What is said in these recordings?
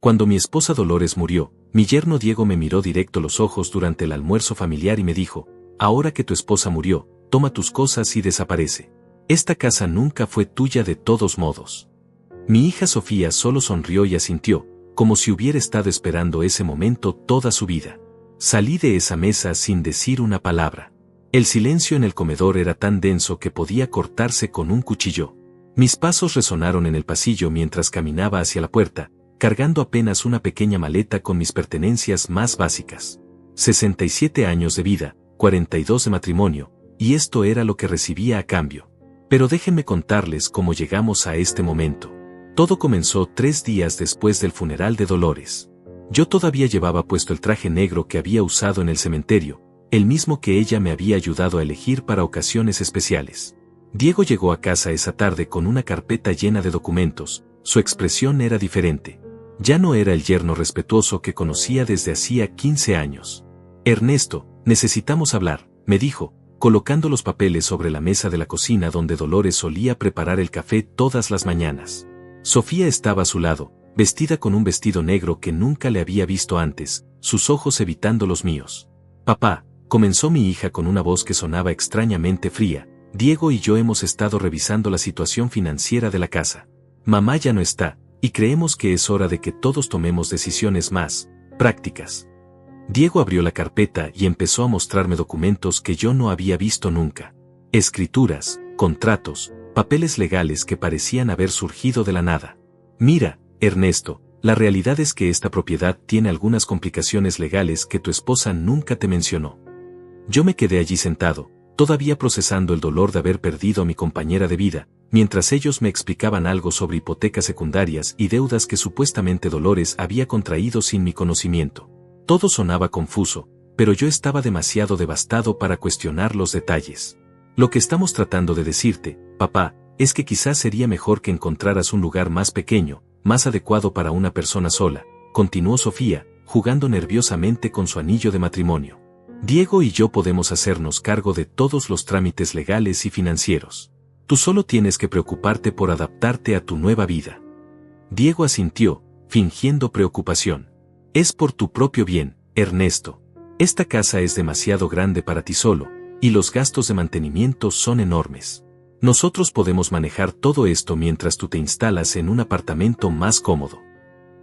Cuando mi esposa Dolores murió, mi yerno Diego me miró directo a los ojos durante el almuerzo familiar y me dijo: ahora que tu esposa murió, toma tus cosas y desaparece. Esta casa nunca fue tuya de todos modos. Mi hija Sofía solo sonrió y asintió, como si hubiera estado esperando ese momento toda su vida. Salí de esa mesa sin decir una palabra. El silencio en el comedor era tan denso que podía cortarse con un cuchillo. Mis pasos resonaron en el pasillo mientras caminaba hacia la puerta, cargando apenas una pequeña maleta con mis pertenencias más básicas. 67 años de vida, 42 de matrimonio, y esto era lo que recibía a cambio. Pero déjenme contarles cómo llegamos a este momento. Todo comenzó 3 días después del funeral de Dolores. Yo todavía llevaba puesto el traje negro que había usado en el cementerio, el mismo que ella me había ayudado a elegir para ocasiones especiales. Diego llegó a casa esa tarde con una carpeta llena de documentos. Su expresión era diferente. Ya no era el yerno respetuoso que conocía desde hacía 15 años. Ernesto, necesitamos hablar, me dijo, colocando los papeles sobre la mesa de la cocina donde Dolores solía preparar el café todas las mañanas. Sofía estaba a su lado, vestida con un vestido negro que nunca le había visto antes, sus ojos evitando los míos. Papá, comenzó mi hija con una voz que sonaba extrañamente fría, Diego y yo hemos estado revisando la situación financiera de la casa. Mamá ya no está, y creemos que es hora de que todos tomemos decisiones más prácticas. Diego abrió la carpeta y empezó a mostrarme documentos que yo no había visto nunca. Escrituras, contratos, papeles legales que parecían haber surgido de la nada. Mira, Ernesto, la realidad es que esta propiedad tiene algunas complicaciones legales que tu esposa nunca te mencionó. Yo me quedé allí sentado, todavía procesando el dolor de haber perdido a mi compañera de vida, mientras ellos me explicaban algo sobre hipotecas secundarias y deudas que supuestamente Dolores había contraído sin mi conocimiento. Todo sonaba confuso, pero yo estaba demasiado devastado para cuestionar los detalles. Lo que estamos tratando de decirte, papá, es que quizás sería mejor que encontraras un lugar más pequeño, más adecuado para una persona sola, continuó Sofía, jugando nerviosamente con su anillo de matrimonio. Diego y yo podemos hacernos cargo de todos los trámites legales y financieros. Tú solo tienes que preocuparte por adaptarte a tu nueva vida. Diego asintió, fingiendo preocupación. Es por tu propio bien, Ernesto. Esta casa es demasiado grande para ti solo, y los gastos de mantenimiento son enormes. Nosotros podemos manejar todo esto mientras tú te instalas en un apartamento más cómodo.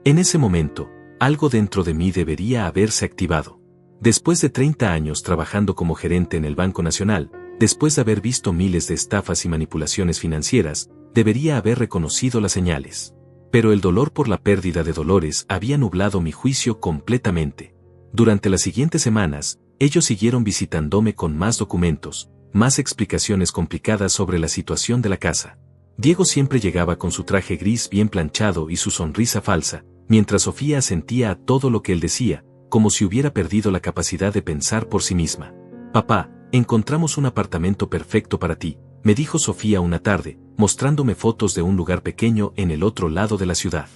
En ese momento, algo dentro de mí debería haberse activado. Después de 30 años trabajando como gerente en el Banco Nacional, después de haber visto miles de estafas y manipulaciones financieras, debería haber reconocido las señales. Pero el dolor por la pérdida de Dolores había nublado mi juicio completamente. Durante las siguientes semanas, ellos siguieron visitándome con más documentos, más explicaciones complicadas sobre la situación de la casa. Diego siempre llegaba con su traje gris bien planchado y su sonrisa falsa, mientras Sofía asentía a todo lo que él decía, como si hubiera perdido la capacidad de pensar por sí misma. Papá, encontramos un apartamento perfecto para ti, me dijo Sofía una tarde, mostrándome fotos de un lugar pequeño en el otro lado de la ciudad.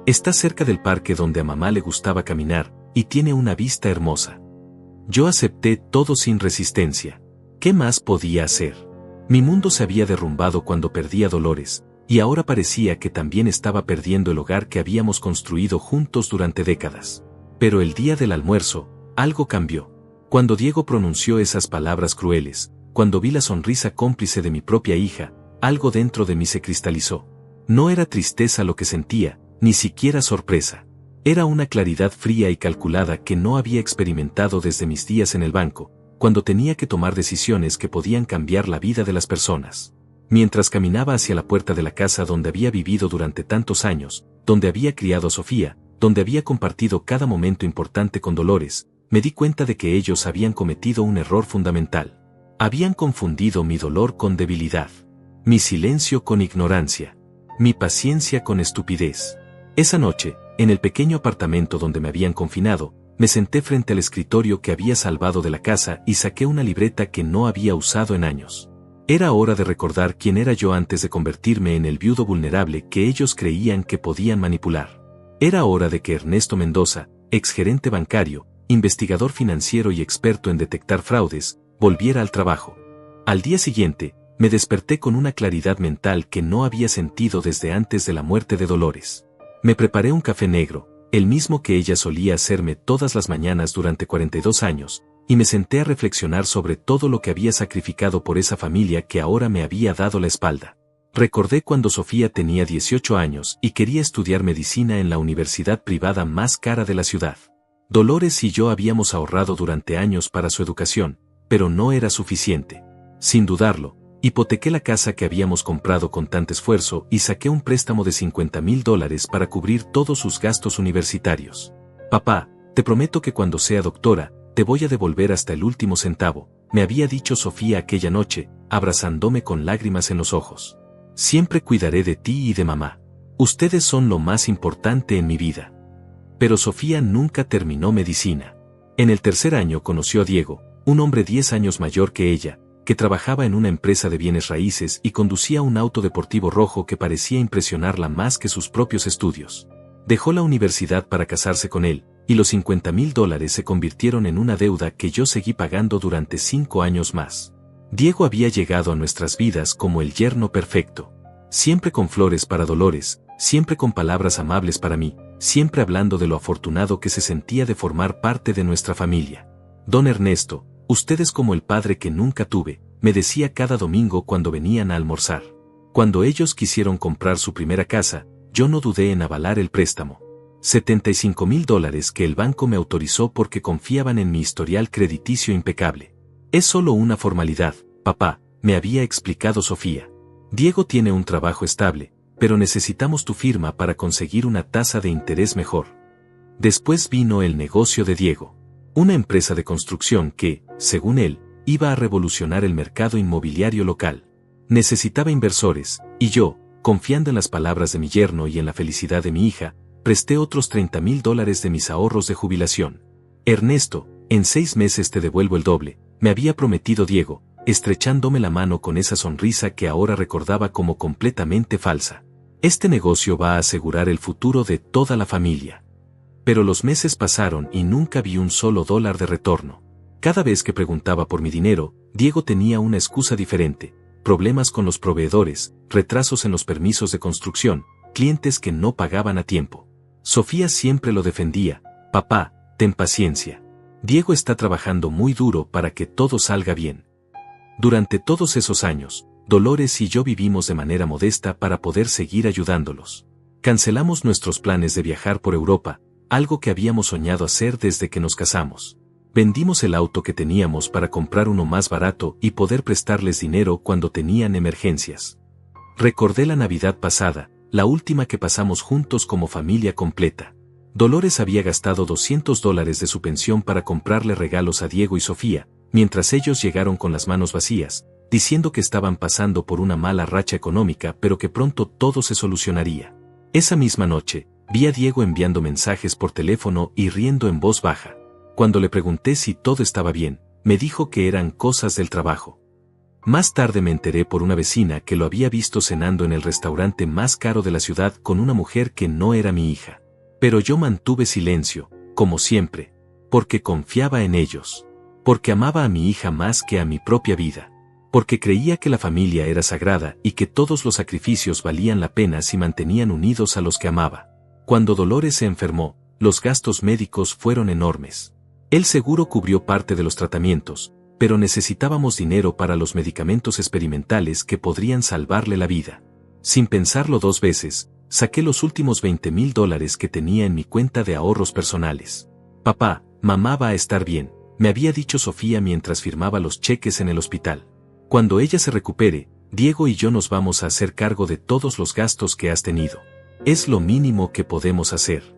Está cerca del parque donde a mamá le gustaba caminar, y tiene una vista hermosa. Yo acepté todo sin resistencia. ¿Qué más podía hacer? Mi mundo se había derrumbado cuando perdí a Dolores, y ahora parecía que también estaba perdiendo el hogar que habíamos construido juntos durante décadas. Pero el día del almuerzo, algo cambió. Cuando Diego pronunció esas palabras crueles, cuando vi la sonrisa cómplice de mi propia hija, algo dentro de mí se cristalizó. No era tristeza lo que sentía, ni siquiera sorpresa. Era una claridad fría y calculada que no había experimentado desde mis días en el banco, cuando tenía que tomar decisiones que podían cambiar la vida de las personas. Mientras caminaba hacia la puerta de la casa donde había vivido durante tantos años, donde había criado a Sofía, donde había compartido cada momento importante con Dolores, me di cuenta de que ellos habían cometido un error fundamental. Habían confundido mi dolor con debilidad, mi silencio con ignorancia, mi paciencia con estupidez. Esa noche, en el pequeño apartamento donde me habían confinado, me senté frente al escritorio que había salvado de la casa y saqué una libreta que no había usado en años. Era hora de recordar quién era yo antes de convertirme en el viudo vulnerable que ellos creían que podían manipular. Era hora de que Ernesto Mendoza, exgerente bancario, investigador financiero y experto en detectar fraudes, volviera al trabajo. Al día siguiente, me desperté con una claridad mental que no había sentido desde antes de la muerte de Dolores. Me preparé un café negro, el mismo que ella solía hacerme todas las mañanas durante 42 años, y me senté a reflexionar sobre todo lo que había sacrificado por esa familia que ahora me había dado la espalda. Recordé cuando Sofía tenía 18 años y quería estudiar medicina en la universidad privada más cara de la ciudad. Dolores y yo habíamos ahorrado durante años para su educación, pero no era suficiente. Sin dudarlo, hipotequé la casa que habíamos comprado con tanto esfuerzo y saqué un préstamo de $50,000 para cubrir todos sus gastos universitarios. Papá, te prometo que cuando sea doctora, te voy a devolver hasta el último centavo, me había dicho Sofía aquella noche, abrazándome con lágrimas en los ojos. Siempre cuidaré de ti y de mamá. Ustedes son lo más importante en mi vida. Pero Sofía nunca terminó medicina. En el tercer año conoció a Diego, un hombre 10 años mayor que ella, que trabajaba en una empresa de bienes raíces y conducía un auto deportivo rojo que parecía impresionarla más que sus propios estudios. Dejó la universidad para casarse con él, y los $50,000 se convirtieron en una deuda que yo seguí pagando durante 5 años más. Diego había llegado a nuestras vidas como el yerno perfecto. Siempre con flores para Dolores, siempre con palabras amables para mí, siempre hablando de lo afortunado que se sentía de formar parte de nuestra familia. Don Ernesto, usted es como el padre que nunca tuve, me decía cada domingo cuando venían a almorzar. Cuando ellos quisieron comprar su primera casa, yo no dudé en avalar el préstamo. $75,000 que el banco me autorizó porque confiaban en mi historial crediticio impecable. Es solo una formalidad, papá, me había explicado Sofía. Diego tiene un trabajo estable, pero necesitamos tu firma para conseguir una tasa de interés mejor. Después vino el negocio de Diego. Una empresa de construcción que, según él, iba a revolucionar el mercado inmobiliario local. Necesitaba inversores, y yo, confiando en las palabras de mi yerno y en la felicidad de mi hija, presté otros $30,000 de mis ahorros de jubilación. Ernesto, en 6 meses te devuelvo el doble, me había prometido Diego, estrechándome la mano con esa sonrisa que ahora recordaba como completamente falsa. Este negocio va a asegurar el futuro de toda la familia. Pero los meses pasaron y nunca vi un solo dólar de retorno. Cada vez que preguntaba por mi dinero, Diego tenía una excusa diferente: problemas con los proveedores, retrasos en los permisos de construcción, clientes que no pagaban a tiempo. Sofía siempre lo defendía: papá, ten paciencia. Diego está trabajando muy duro para que todo salga bien. Durante todos esos años, Dolores y yo vivimos de manera modesta para poder seguir ayudándolos. Cancelamos nuestros planes de viajar por Europa, algo que habíamos soñado hacer desde que nos casamos. Vendimos el auto que teníamos para comprar uno más barato y poder prestarles dinero cuando tenían emergencias. Recordé la Navidad pasada, la última que pasamos juntos como familia completa. Dolores había gastado $200 de su pensión para comprarle regalos a Diego y Sofía, mientras ellos llegaron con las manos vacías, diciendo que estaban pasando por una mala racha económica pero que pronto todo se solucionaría. Esa misma noche, vi a Diego enviando mensajes por teléfono y riendo en voz baja. Cuando le pregunté si todo estaba bien, me dijo que eran cosas del trabajo. Más tarde me enteré por una vecina que lo había visto cenando en el restaurante más caro de la ciudad con una mujer que no era mi hija. Pero yo mantuve silencio, como siempre, porque confiaba en ellos, porque amaba a mi hija más que a mi propia vida, porque creía que la familia era sagrada y que todos los sacrificios valían la pena si mantenían unidos a los que amaba. Cuando Dolores se enfermó, los gastos médicos fueron enormes. El seguro cubrió parte de los tratamientos, pero necesitábamos dinero para los medicamentos experimentales que podrían salvarle la vida. Sin pensarlo 2 veces, saqué los últimos $20,000 que tenía en mi cuenta de ahorros personales. Papá, mamá va a estar bien, me había dicho Sofía mientras firmaba los cheques en el hospital. Cuando ella se recupere, Diego y yo nos vamos a hacer cargo de todos los gastos que has tenido. Es lo mínimo que podemos hacer.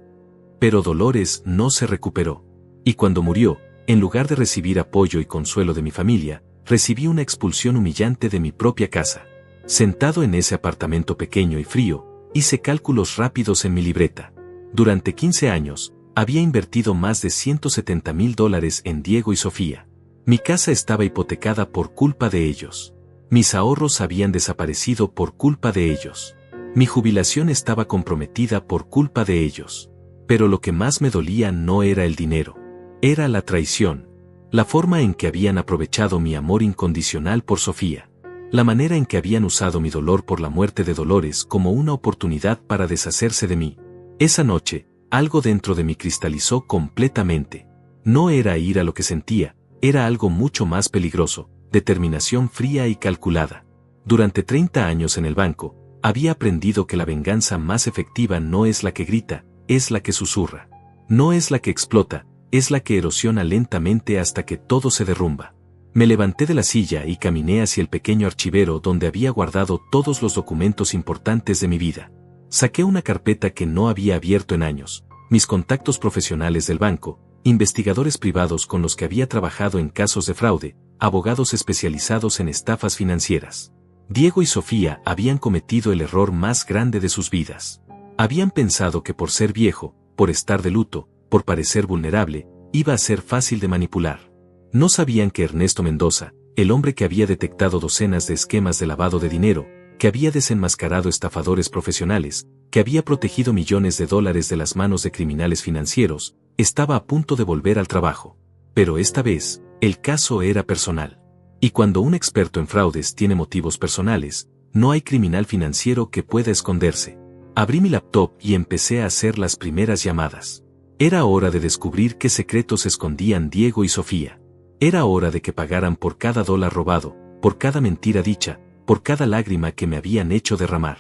Pero Dolores no se recuperó. Y cuando murió, en lugar de recibir apoyo y consuelo de mi familia, recibí una expulsión humillante de mi propia casa. Sentado en ese apartamento pequeño y frío, hice cálculos rápidos en mi libreta. Durante 15 años, había invertido más de $170,000 en Diego y Sofía. Mi casa estaba hipotecada por culpa de ellos. Mis ahorros habían desaparecido por culpa de ellos. Mi jubilación estaba comprometida por culpa de ellos. Pero lo que más me dolía no era el dinero. Era la traición. La forma en que habían aprovechado mi amor incondicional por Sofía. La manera en que habían usado mi dolor por la muerte de Dolores como una oportunidad para deshacerse de mí. Esa noche, algo dentro de mí cristalizó completamente. No era ira lo que sentía, era algo mucho más peligroso, determinación fría y calculada. Durante 30 años en el banco, había aprendido que la venganza más efectiva no es la que grita, es la que susurra. No es la que explota, es la que erosiona lentamente hasta que todo se derrumba. Me levanté de la silla y caminé hacia el pequeño archivero donde había guardado todos los documentos importantes de mi vida. Saqué una carpeta que no había abierto en años, mis contactos profesionales del banco, investigadores privados con los que había trabajado en casos de fraude, abogados especializados en estafas financieras. Diego y Sofía habían cometido el error más grande de sus vidas. Habían pensado que por ser viejo, por estar de luto, por parecer vulnerable, iba a ser fácil de manipular. No sabían que Ernesto Mendoza, el hombre que había detectado docenas de esquemas de lavado de dinero, que había desenmascarado estafadores profesionales, que había protegido millones de dólares de las manos de criminales financieros, estaba a punto de volver al trabajo. Pero esta vez, el caso era personal. Y cuando un experto en fraudes tiene motivos personales, no hay criminal financiero que pueda esconderse. Abrí mi laptop y empecé a hacer las primeras llamadas. Era hora de descubrir qué secretos escondían Diego y Sofía. Era hora de que pagaran por cada dólar robado, por cada mentira dicha, por cada lágrima que me habían hecho derramar.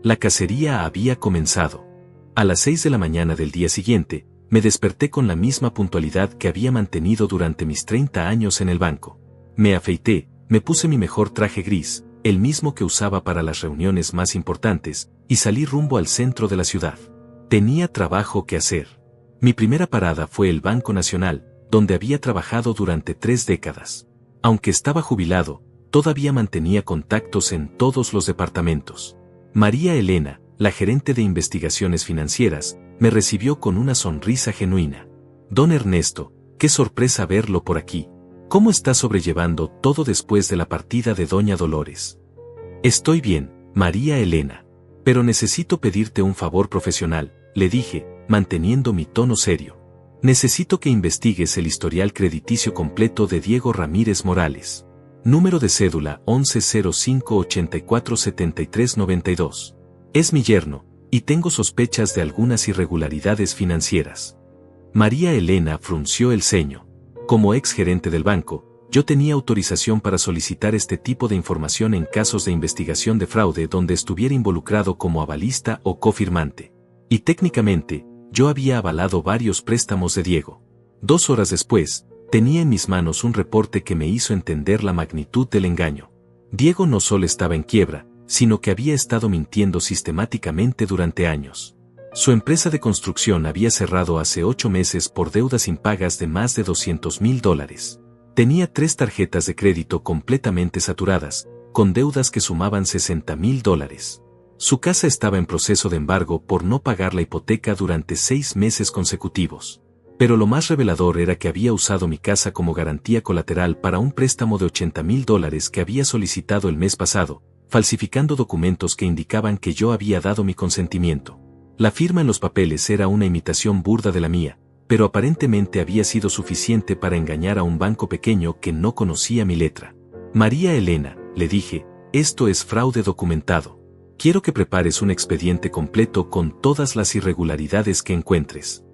La cacería había comenzado. A las 6 de la mañana del día siguiente, me desperté con la misma puntualidad que había mantenido durante mis 30 años en el banco. Me afeité, me puse mi mejor traje gris, el mismo que usaba para las reuniones más importantes, y salí rumbo al centro de la ciudad. Tenía trabajo que hacer. Mi primera parada fue el Banco Nacional, donde había trabajado durante 3 décadas. Aunque estaba jubilado, todavía mantenía contactos en todos los departamentos. María Elena, la gerente de investigaciones financieras, me recibió con una sonrisa genuina. Don Ernesto, qué sorpresa verlo por aquí. ¿Cómo está sobrellevando todo después de la partida de Doña Dolores? Estoy bien, María Elena. Pero necesito pedirte un favor profesional, le dije, manteniendo mi tono serio. Necesito que investigues el historial crediticio completo de Diego Ramírez Morales. Número de cédula 1105847392. Es mi yerno, y tengo sospechas de algunas irregularidades financieras. María Elena frunció el ceño. Como ex gerente del banco, yo tenía autorización para solicitar este tipo de información en casos de investigación de fraude donde estuviera involucrado como avalista o cofirmante. Y técnicamente, yo había avalado varios préstamos de Diego. 2 horas después, tenía en mis manos un reporte que me hizo entender la magnitud del engaño. Diego no solo estaba en quiebra, sino que había estado mintiendo sistemáticamente durante años. Su empresa de construcción había cerrado hace 8 meses por deudas impagas de más de $200,000. Tenía 3 tarjetas de crédito completamente saturadas, con deudas que sumaban $60,000. Su casa estaba en proceso de embargo por no pagar la hipoteca durante 6 meses consecutivos. Pero lo más revelador era que había usado mi casa como garantía colateral para un préstamo de $80,000 que había solicitado el mes pasado, falsificando documentos que indicaban que yo había dado mi consentimiento. La firma en los papeles era una imitación burda de la mía, pero aparentemente había sido suficiente para engañar a un banco pequeño que no conocía mi letra. María Elena, le dije, esto es fraude documentado. Quiero que prepares un expediente completo con todas las irregularidades que encuentres.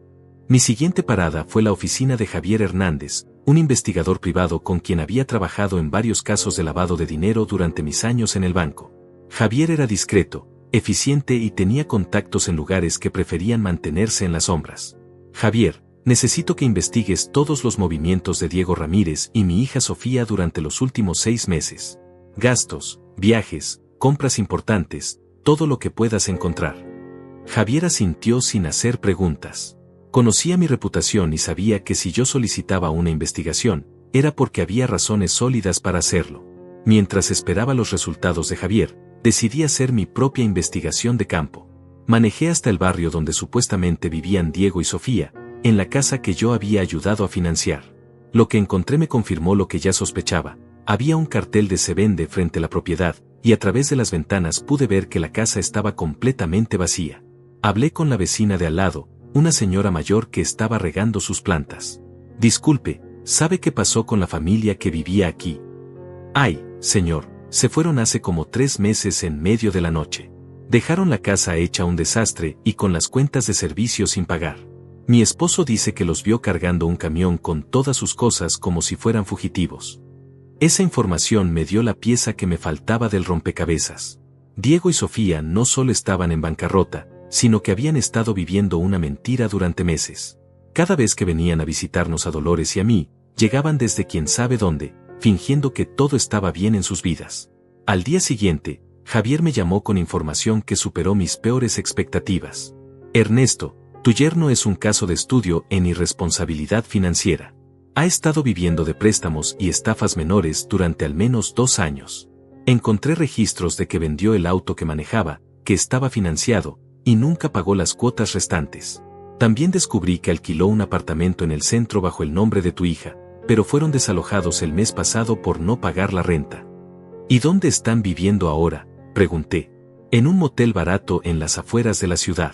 Mi siguiente parada fue la oficina de Javier Hernández, un investigador privado con quien había trabajado en varios casos de lavado de dinero durante mis años en el banco. Javier era discreto, eficiente y tenía contactos en lugares que preferían mantenerse en las sombras. Javier, necesito que investigues todos los movimientos de Diego Ramírez y mi hija Sofía durante los últimos 6 meses. Gastos, viajes, compras importantes, todo lo que puedas encontrar. Javier asintió sin hacer preguntas. Conocía mi reputación y sabía que si yo solicitaba una investigación, era porque había razones sólidas para hacerlo. Mientras esperaba los resultados de Javier, decidí hacer mi propia investigación de campo. Manejé hasta el barrio donde supuestamente vivían Diego y Sofía, en la casa que yo había ayudado a financiar. Lo que encontré me confirmó lo que ya sospechaba. Había un cartel de "Se vende" frente a la propiedad, y a través de las ventanas pude ver que la casa estaba completamente vacía. Hablé con la vecina de al lado, una señora mayor que estaba regando sus plantas. Disculpe, ¿sabe qué pasó con la familia que vivía aquí? Ay, señor, se fueron hace como 3 meses en medio de la noche. Dejaron la casa hecha un desastre y con las cuentas de servicio sin pagar. Mi esposo dice que los vio cargando un camión con todas sus cosas como si fueran fugitivos. Esa información me dio la pieza que me faltaba del rompecabezas. Diego y Sofía no solo estaban en bancarrota, sino que habían estado viviendo una mentira durante meses. Cada vez que venían a visitarnos a Dolores y a mí, llegaban desde quién sabe dónde, fingiendo que todo estaba bien en sus vidas. Al día siguiente, Javier me llamó con información que superó mis peores expectativas. Ernesto, tu yerno es un caso de estudio en irresponsabilidad financiera. Ha estado viviendo de préstamos y estafas menores durante al menos 2 años. Encontré registros de que vendió el auto que manejaba, que estaba financiado, y nunca pagó las cuotas restantes. También descubrí que alquiló un apartamento en el centro bajo el nombre de tu hija, pero fueron desalojados el mes pasado por no pagar la renta. ¿Y dónde están viviendo ahora?, pregunté. En un motel barato en las afueras de la ciudad.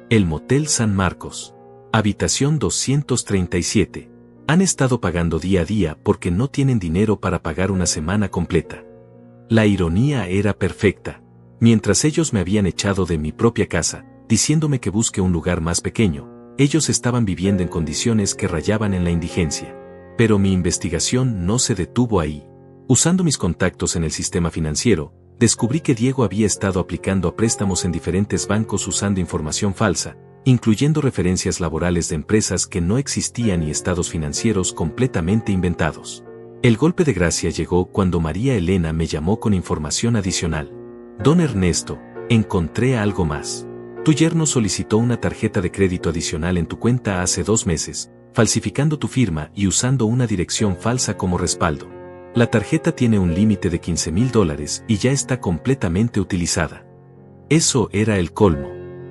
El Motel San Marcos. Habitación 237. Han estado pagando día a día porque no tienen dinero para pagar una semana completa. La ironía era perfecta. Mientras ellos me habían echado de mi propia casa, diciéndome que busque un lugar más pequeño, ellos estaban viviendo en condiciones que rayaban en la indigencia. Pero mi investigación no se detuvo ahí. Usando mis contactos en el sistema financiero, descubrí que Diego había estado aplicando a préstamos en diferentes bancos usando información falsa, incluyendo referencias laborales de empresas que no existían y estados financieros completamente inventados. El golpe de gracia llegó cuando María Elena me llamó con información adicional. Don Ernesto, encontré algo más. Tu yerno solicitó una tarjeta de crédito adicional en tu cuenta hace 2 meses, falsificando tu firma y usando una dirección falsa como respaldo. La tarjeta tiene un límite de $15,000 y ya está completamente utilizada. Eso era el colmo.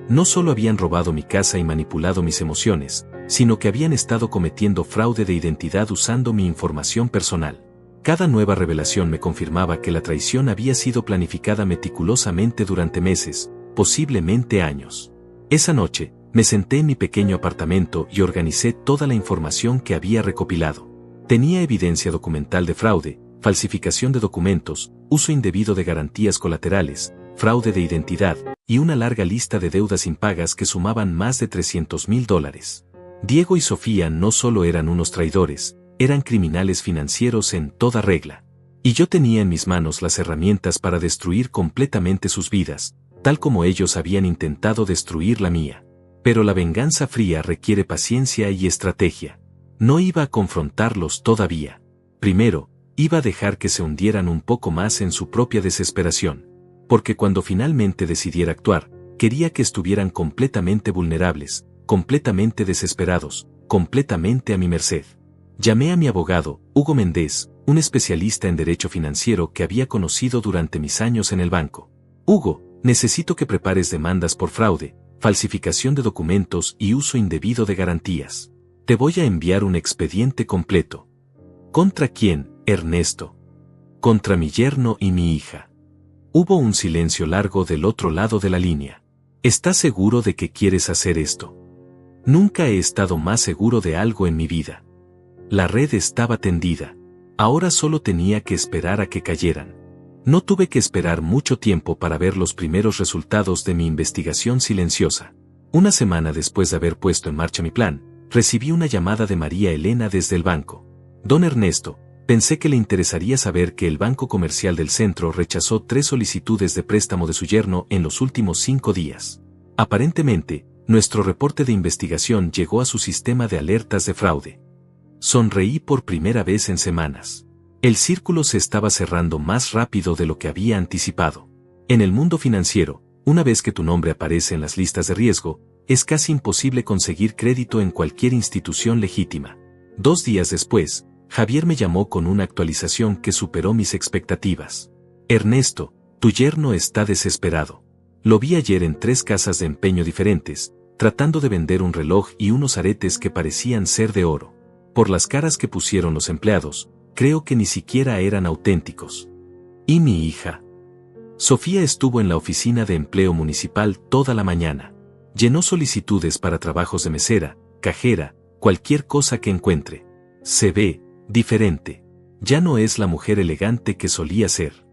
No solo habían robado mi casa y manipulado mis emociones, sino que habían estado cometiendo fraude de identidad usando mi información personal. Cada nueva revelación me confirmaba que la traición había sido planificada meticulosamente durante meses, posiblemente años. Esa noche, me senté en mi pequeño apartamento y organicé toda la información que había recopilado. Tenía evidencia documental de fraude, falsificación de documentos, uso indebido de garantías colaterales, fraude de identidad, y una larga lista de deudas impagas que sumaban más de $300,000. Diego y Sofía no solo eran unos traidores, eran criminales financieros en toda regla. Y yo tenía en mis manos las herramientas para destruir completamente sus vidas, tal como ellos habían intentado destruir la mía. Pero la venganza fría requiere paciencia y estrategia. No iba a confrontarlos todavía. Primero, iba a dejar que se hundieran un poco más en su propia desesperación. Porque cuando finalmente decidiera actuar, quería que estuvieran completamente vulnerables, completamente desesperados, completamente a mi merced. Llamé a mi abogado, Hugo Méndez, un especialista en derecho financiero que había conocido durante mis años en el banco. Hugo, necesito que prepares demandas por fraude, falsificación de documentos y uso indebido de garantías. Te voy a enviar un expediente completo. ¿Contra quién, Ernesto? Contra mi yerno y mi hija. Hubo un silencio largo del otro lado de la línea. ¿Estás seguro de que quieres hacer esto? Nunca he estado más seguro de algo en mi vida. La red estaba tendida. Ahora solo tenía que esperar a que cayeran. No tuve que esperar mucho tiempo para ver los primeros resultados de mi investigación silenciosa. Una semana después de haber puesto en marcha mi plan, recibí una llamada de María Elena desde el banco. Don Ernesto, pensé que le interesaría saber que el Banco Comercial del Centro rechazó 3 solicitudes de préstamo de su yerno en los últimos 5 días. Aparentemente, nuestro reporte de investigación llegó a su sistema de alertas de fraude. Sonreí por primera vez en semanas. El círculo se estaba cerrando más rápido de lo que había anticipado. En el mundo financiero, una vez que tu nombre aparece en las listas de riesgo, es casi imposible conseguir crédito en cualquier institución legítima. 2 días después, Javier me llamó con una actualización que superó mis expectativas. Ernesto, tu yerno está desesperado. Lo vi ayer en 3 casas de empeño diferentes, tratando de vender un reloj y unos aretes que parecían ser de oro. Por las caras que pusieron los empleados, creo que ni siquiera eran auténticos. ¿Y mi hija? Sofía estuvo en la oficina de empleo municipal toda la mañana. Llenó solicitudes para trabajos de mesera, cajera, cualquier cosa que encuentre. Se ve diferente. Ya no es la mujer elegante que solía ser.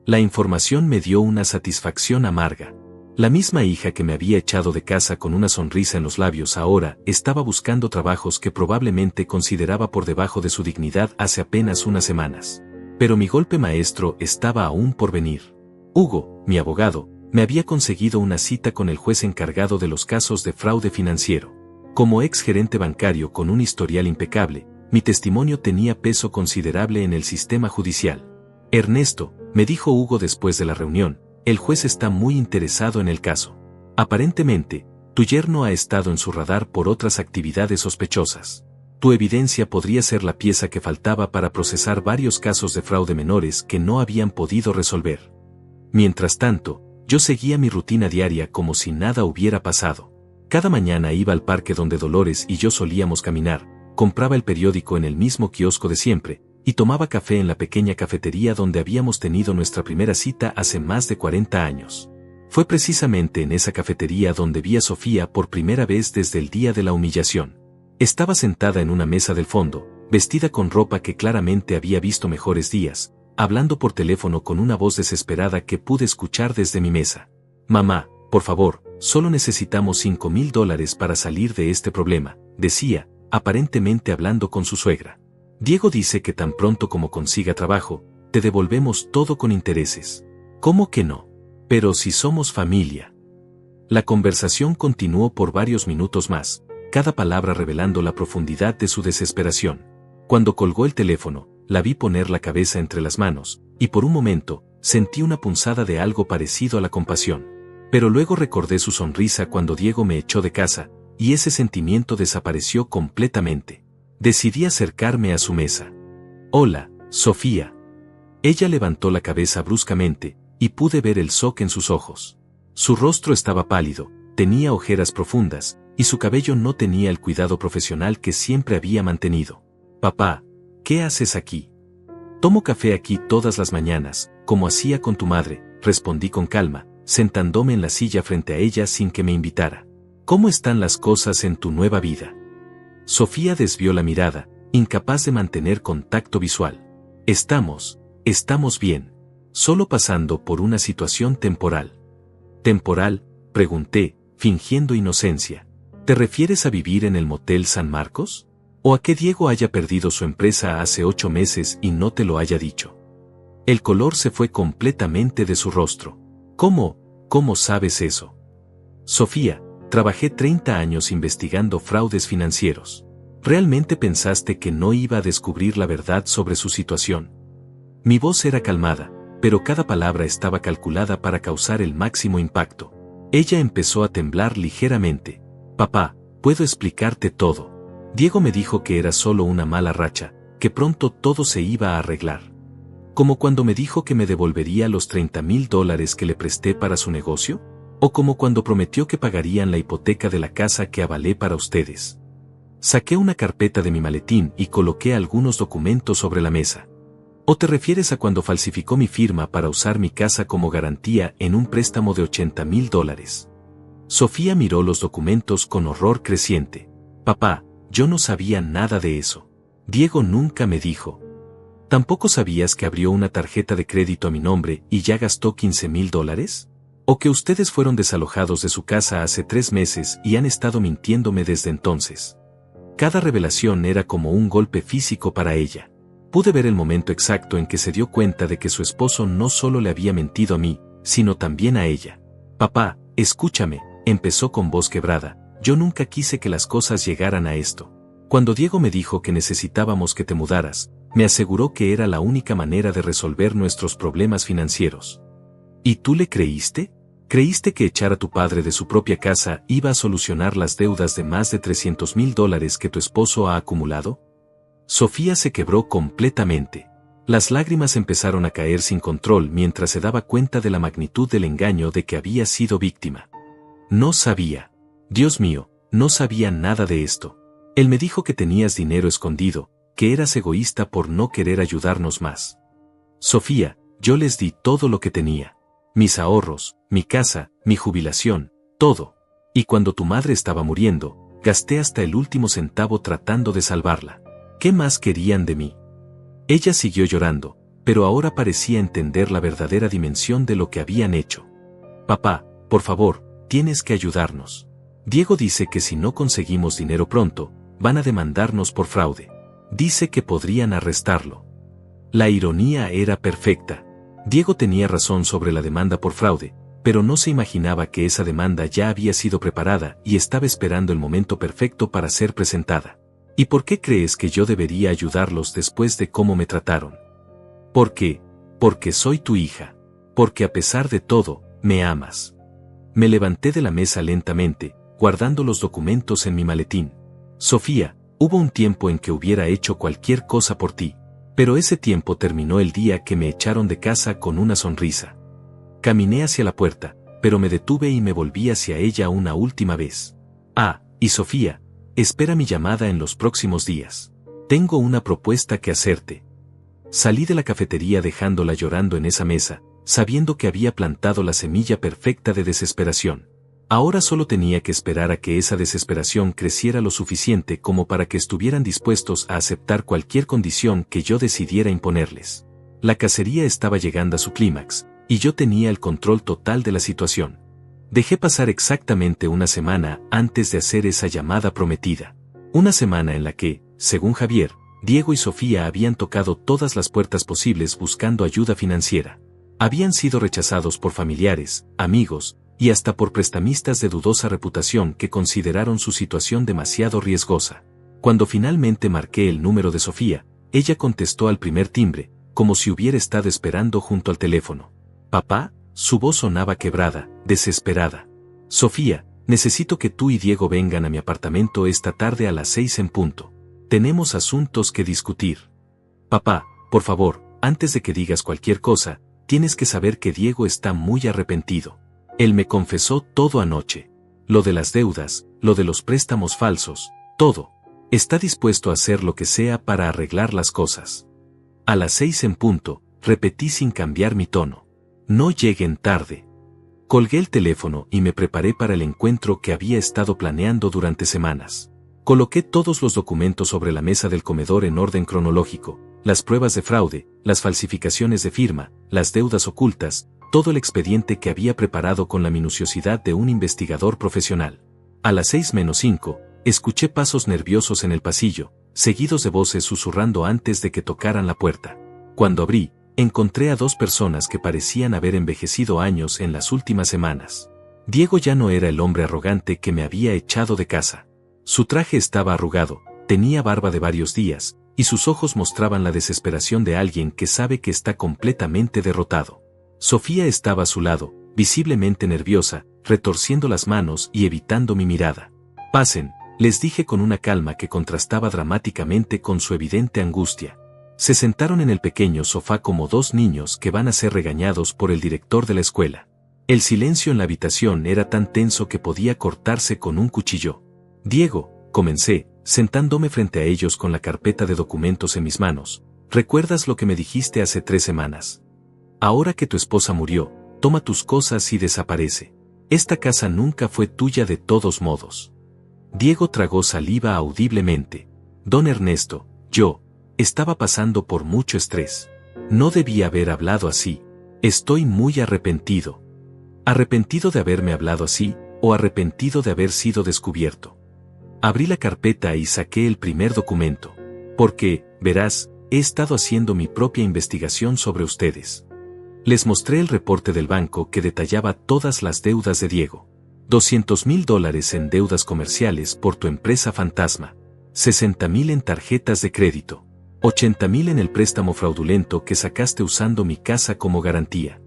La información me dio una satisfacción amarga. La misma hija que me había echado de casa con una sonrisa en los labios ahora estaba buscando trabajos que probablemente consideraba por debajo de su dignidad hace apenas unas semanas. Pero mi golpe maestro estaba aún por venir. Hugo, mi abogado, me había conseguido una cita con el juez encargado de los casos de fraude financiero. Como ex gerente bancario con un historial impecable, mi testimonio tenía peso considerable en el sistema judicial. Ernesto, me dijo Hugo después de la reunión, el juez está muy interesado en el caso. Aparentemente, tu yerno ha estado en su radar por otras actividades sospechosas. Tu evidencia podría ser la pieza que faltaba para procesar varios casos de fraude menores que no habían podido resolver. Mientras tanto, yo seguía mi rutina diaria como si nada hubiera pasado. Cada mañana iba al parque donde Dolores y yo solíamos caminar, compraba el periódico en el mismo kiosco de siempre, y tomaba café en la pequeña cafetería donde habíamos tenido nuestra primera cita hace más de 40 años. Fue precisamente en esa cafetería donde vi a Sofía por primera vez desde el día de la humillación. Estaba sentada en una mesa del fondo, vestida con ropa que claramente había visto mejores días, hablando por teléfono con una voz desesperada que pude escuchar desde mi mesa. Mamá, por favor, solo necesitamos $5,000 para salir de este problema, decía, aparentemente hablando con su suegra. Diego dice que tan pronto como consiga trabajo, te devolvemos todo con intereses. ¿Cómo que no? Pero si somos familia. La conversación continuó por varios minutos más, cada palabra revelando la profundidad de su desesperación. Cuando colgó el teléfono, la vi poner la cabeza entre las manos, y por un momento, sentí una punzada de algo parecido a la compasión. Pero luego recordé su sonrisa cuando Diego me echó de casa, y ese sentimiento desapareció completamente. Decidí acercarme a su mesa. Hola, Sofía. Ella levantó la cabeza bruscamente, y pude ver el shock en sus ojos. Su rostro estaba pálido, tenía ojeras profundas, y su cabello no tenía el cuidado profesional que siempre había mantenido. Papá, ¿qué haces aquí? Tomo café aquí todas las mañanas, como hacía con tu madre, respondí con calma, sentándome en la silla frente a ella sin que me invitara. ¿Cómo están las cosas en tu nueva vida? Sofía desvió la mirada, incapaz de mantener contacto visual. Estamos bien. Solo pasando por una situación temporal. ¿Temporal? Pregunté, fingiendo inocencia. ¿Te refieres a vivir en el Motel San Marcos? ¿O a que Diego haya perdido su empresa hace 8 meses y no te lo haya dicho? El color se fue completamente de su rostro. ¿Cómo sabes eso? Sofía, trabajé 30 años investigando fraudes financieros. ¿Realmente pensaste que no iba a descubrir la verdad sobre su situación? Mi voz era calmada, pero cada palabra estaba calculada para causar el máximo impacto. Ella empezó a temblar ligeramente. Papá, puedo explicarte todo. Diego me dijo que era solo una mala racha, que pronto todo se iba a arreglar. ¿Como cuando me dijo que me devolvería los $30,000 que le presté para su negocio? ¿O como cuando prometió que pagarían la hipoteca de la casa que avalé para ustedes? Saqué una carpeta de mi maletín y coloqué algunos documentos sobre la mesa. ¿O te refieres a cuando falsificó mi firma para usar mi casa como garantía en un préstamo de $80,000? Sofía miró los documentos con horror creciente. Papá, yo no sabía nada de eso. Diego nunca me dijo. ¿Tampoco sabías que abrió una tarjeta de crédito a mi nombre y ya gastó $15,000? ¿O que ustedes fueron desalojados de su casa hace 3 meses y han estado mintiéndome desde entonces? Cada revelación era como un golpe físico para ella. Pude ver el momento exacto en que se dio cuenta de que su esposo no solo le había mentido a mí, sino también a ella. Papá, escúchame, empezó con voz quebrada, yo nunca quise que las cosas llegaran a esto. Cuando Diego me dijo que necesitábamos que te mudaras, me aseguró que era la única manera de resolver nuestros problemas financieros. ¿Y tú le creíste? ¿Creíste que echar a tu padre de su propia casa iba a solucionar las deudas de más de $300,000 que tu esposo ha acumulado? Sofía se quebró completamente. Las lágrimas empezaron a caer sin control mientras se daba cuenta de la magnitud del engaño de que había sido víctima. No sabía. Dios mío, no sabía nada de esto. Él me dijo que tenías dinero escondido, que eras egoísta por no querer ayudarnos más. Sofía, yo les di todo lo que tenía. Mis ahorros, mi casa, mi jubilación, todo. Y cuando tu madre estaba muriendo, gasté hasta el último centavo tratando de salvarla. ¿Qué más querían de mí? Ella siguió llorando, pero ahora parecía entender la verdadera dimensión de lo que habían hecho. Papá, por favor, tienes que ayudarnos. Diego dice que si no conseguimos dinero pronto, van a demandarnos por fraude. Dice que podrían arrestarlo. La ironía era perfecta. Diego tenía razón sobre la demanda por fraude, pero no se imaginaba que esa demanda ya había sido preparada y estaba esperando el momento perfecto para ser presentada. ¿Y por qué crees que yo debería ayudarlos después de cómo me trataron? ¿Por qué? Porque soy tu hija. Porque a pesar de todo, me amas. Me levanté de la mesa lentamente, guardando los documentos en mi maletín. Sofía, hubo un tiempo en que hubiera hecho cualquier cosa por ti, pero ese tiempo terminó el día que me echaron de casa con una sonrisa. Caminé hacia la puerta, pero me detuve y me volví hacia ella una última vez. Ah, y Sofía, espera mi llamada en los próximos días. Tengo una propuesta que hacerte. Salí de la cafetería dejándola llorando en esa mesa, sabiendo que había plantado la semilla perfecta de desesperación. Ahora solo tenía que esperar a que esa desesperación creciera lo suficiente como para que estuvieran dispuestos a aceptar cualquier condición que yo decidiera imponerles. La cacería estaba llegando a su clímax, y yo tenía el control total de la situación. Dejé pasar exactamente una semana antes de hacer esa llamada prometida. Una semana en la que, según Javier, Diego y Sofía habían tocado todas las puertas posibles buscando ayuda financiera. Habían sido rechazados por familiares, amigos, y hasta por prestamistas de dudosa reputación que consideraron su situación demasiado riesgosa. Cuando finalmente marqué el número de Sofía, ella contestó al primer timbre, como si hubiera estado esperando junto al teléfono. «Papá», su voz sonaba quebrada, desesperada. «Sofía, necesito que tú y Diego vengan a mi apartamento esta tarde a las 6 en punto. Tenemos asuntos que discutir. Papá, por favor, antes de que digas cualquier cosa, tienes que saber que Diego está muy arrepentido. Él me confesó todo anoche. Lo de las deudas, lo de los préstamos falsos, todo. Está dispuesto a hacer lo que sea para arreglar las cosas». A las 6 en punto, repetí sin cambiar mi tono. «No lleguen tarde». Colgué el teléfono y me preparé para el encuentro que había estado planeando durante semanas. Coloqué todos los documentos sobre la mesa del comedor en orden cronológico, las pruebas de fraude, las falsificaciones de firma, las deudas ocultas, todo el expediente que había preparado con la minuciosidad de un investigador profesional. A las 6:05, escuché pasos nerviosos en el pasillo, seguidos de voces susurrando antes de que tocaran la puerta. Cuando abrí, encontré a dos personas que parecían haber envejecido años en las últimas semanas. Diego ya no era el hombre arrogante que me había echado de casa. Su traje estaba arrugado, tenía barba de varios días, y sus ojos mostraban la desesperación de alguien que sabe que está completamente derrotado. Sofía estaba a su lado, visiblemente nerviosa, retorciendo las manos y evitando mi mirada. «Pasen», les dije con una calma que contrastaba dramáticamente con su evidente angustia. Se sentaron en el pequeño sofá como dos niños que van a ser regañados por el director de la escuela. El silencio en la habitación era tan tenso que podía cortarse con un cuchillo. «Diego», comencé, sentándome frente a ellos con la carpeta de documentos en mis manos, «¿recuerdas lo que me dijiste hace 3 semanas? Ahora que tu esposa murió, toma tus cosas y desaparece. Esta casa nunca fue tuya de todos modos». Diego tragó saliva audiblemente. «Don Ernesto, yo estaba pasando por mucho estrés. No debía haber hablado así. Estoy muy arrepentido». ¿Arrepentido de haberme hablado así, o arrepentido de haber sido descubierto? Abrí la carpeta y saqué el primer documento. «Porque, verás, he estado haciendo mi propia investigación sobre ustedes». Les mostré el reporte del banco que detallaba todas las deudas de Diego. $200,000 en deudas comerciales por tu empresa fantasma. 60,000 en tarjetas de crédito. 80,000 en el préstamo fraudulento que sacaste usando mi casa como garantía.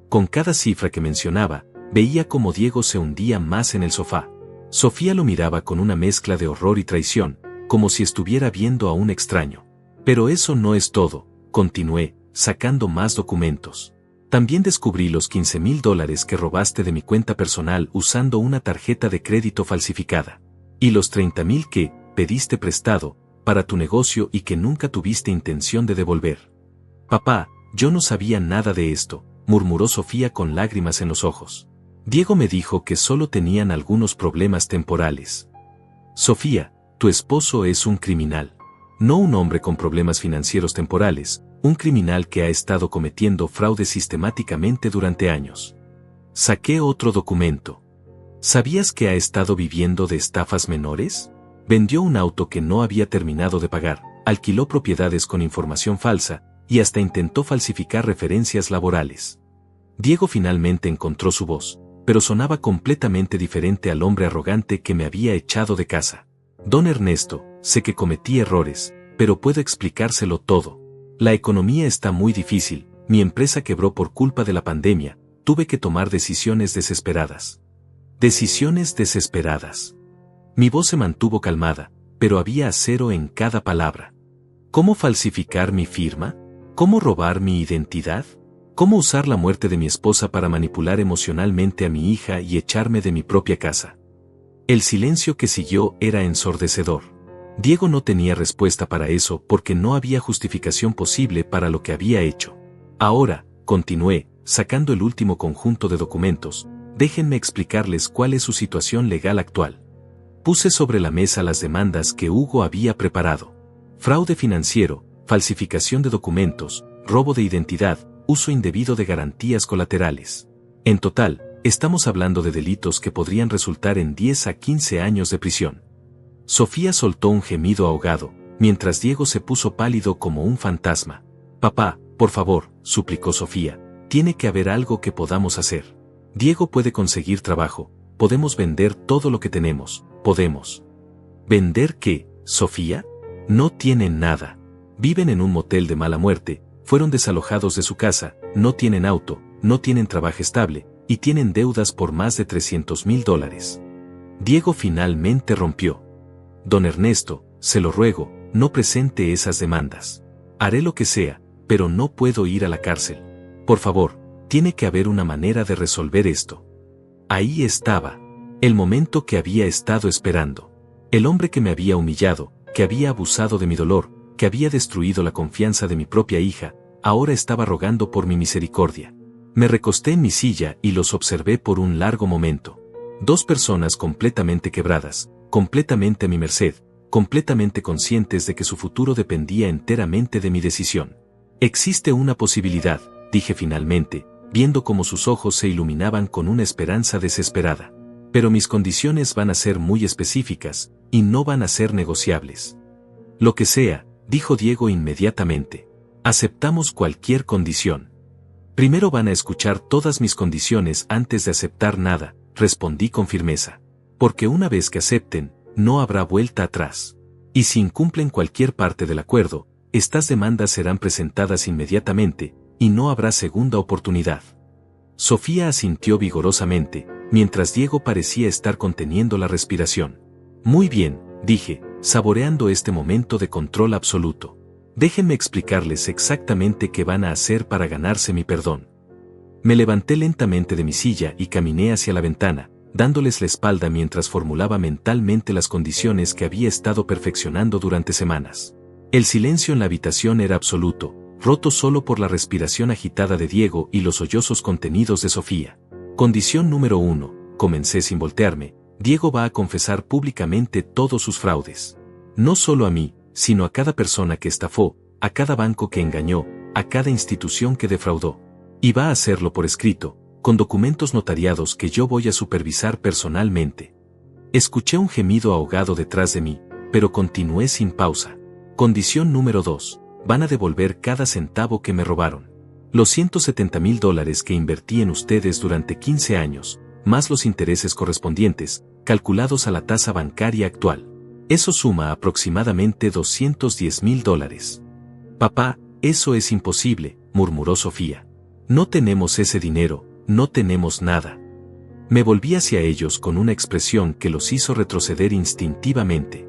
Con cada cifra que mencionaba, veía como Diego se hundía más en el sofá. Sofía lo miraba con una mezcla de horror y traición, como si estuviera viendo a un extraño. «Pero eso no es todo», continué, sacando más documentos. «También descubrí los $15,000 que robaste de mi cuenta personal usando una tarjeta de crédito falsificada. Y los 30,000 que pediste prestado para tu negocio y que nunca tuviste intención de devolver». «Papá, yo no sabía nada de esto», murmuró Sofía con lágrimas en los ojos. «Diego me dijo que solo tenían algunos problemas temporales». «Sofía, tu esposo es un criminal. No un hombre con problemas financieros temporales, un criminal que ha estado cometiendo fraude sistemáticamente durante años». Saqué otro documento. ¿Sabías que ha estado viviendo de estafas menores? Vendió un auto que no había terminado de pagar, alquiló propiedades con información falsa, y hasta intentó falsificar referencias laborales. Diego finalmente encontró su voz, pero sonaba completamente diferente al hombre arrogante que me había echado de casa. Don Ernesto, sé que cometí errores, pero puedo explicárselo todo. La economía está muy difícil, mi empresa quebró por culpa de la pandemia, tuve que tomar decisiones desesperadas. Decisiones desesperadas. Mi voz se mantuvo calmada, pero había acero en cada palabra. ¿Cómo falsificar mi firma? ¿Cómo robar mi identidad? ¿Cómo usar la muerte de mi esposa para manipular emocionalmente a mi hija y echarme de mi propia casa? El silencio que siguió era ensordecedor. Diego no tenía respuesta para eso porque no había justificación posible para lo que había hecho. Ahora, continué, sacando el último conjunto de documentos, déjenme explicarles cuál es su situación legal actual. Puse sobre la mesa las demandas que Hugo había preparado. Fraude financiero, falsificación de documentos, robo de identidad, uso indebido de garantías colaterales. En total, estamos hablando de delitos que podrían resultar en 10 a 15 años de prisión. Sofía soltó un gemido ahogado, mientras Diego se puso pálido como un fantasma. Papá, por favor, suplicó Sofía, tiene que haber algo que podamos hacer. Diego puede conseguir trabajo, podemos vender todo lo que tenemos, podemos. ¿Vender qué, Sofía? No tienen nada. Viven en un motel de mala muerte, fueron desalojados de su casa, no tienen auto, no tienen trabajo estable, y tienen deudas por más de $300,000. Diego finalmente rompió. Don Ernesto, se lo ruego, no presente esas demandas. Haré lo que sea, pero no puedo ir a la cárcel. Por favor, tiene que haber una manera de resolver esto. Ahí estaba. El momento que había estado esperando. El hombre que me había humillado, que había abusado de mi dolor, que había destruido la confianza de mi propia hija, ahora estaba rogando por mi misericordia. Me recosté en mi silla y los observé por un largo momento. Dos personas completamente quebradas, completamente a mi merced, completamente conscientes de que su futuro dependía enteramente de mi decisión. Existe una posibilidad, dije finalmente, viendo cómo sus ojos se iluminaban con una esperanza desesperada. Pero mis condiciones van a ser muy específicas, y no van a ser negociables. Lo que sea, dijo Diego inmediatamente. Aceptamos cualquier condición. Primero van a escuchar todas mis condiciones antes de aceptar nada, respondí con firmeza. Porque una vez que acepten, no habrá vuelta atrás. Y si incumplen cualquier parte del acuerdo, estas demandas serán presentadas inmediatamente, y no habrá segunda oportunidad. Sofía asintió vigorosamente, mientras Diego parecía estar conteniendo la respiración. Muy bien, dije, saboreando este momento de control absoluto. Déjenme explicarles exactamente qué van a hacer para ganarse mi perdón. Me levanté lentamente de mi silla y caminé hacia la ventana, dándoles la espalda mientras formulaba mentalmente las condiciones que había estado perfeccionando durante semanas. El silencio en la habitación era absoluto, roto solo por la respiración agitada de Diego y los sollozos contenidos de Sofía. Condición número 1, comencé sin voltearme, Diego va a confesar públicamente todos sus fraudes. No solo a mí, sino a cada persona que estafó, a cada banco que engañó, a cada institución que defraudó. Y va a hacerlo por escrito, con documentos notariados que yo voy a supervisar personalmente. Escuché un gemido ahogado detrás de mí, pero continué sin pausa. Condición número 2, van a devolver cada centavo que me robaron. Los $170,000 que invertí en ustedes durante 15 años, más los intereses correspondientes, calculados a la tasa bancaria actual. Eso suma aproximadamente $210,000. Papá, eso es imposible, murmuró Sofía. No tenemos ese dinero, no tenemos nada. Me volví hacia ellos con una expresión que los hizo retroceder instintivamente.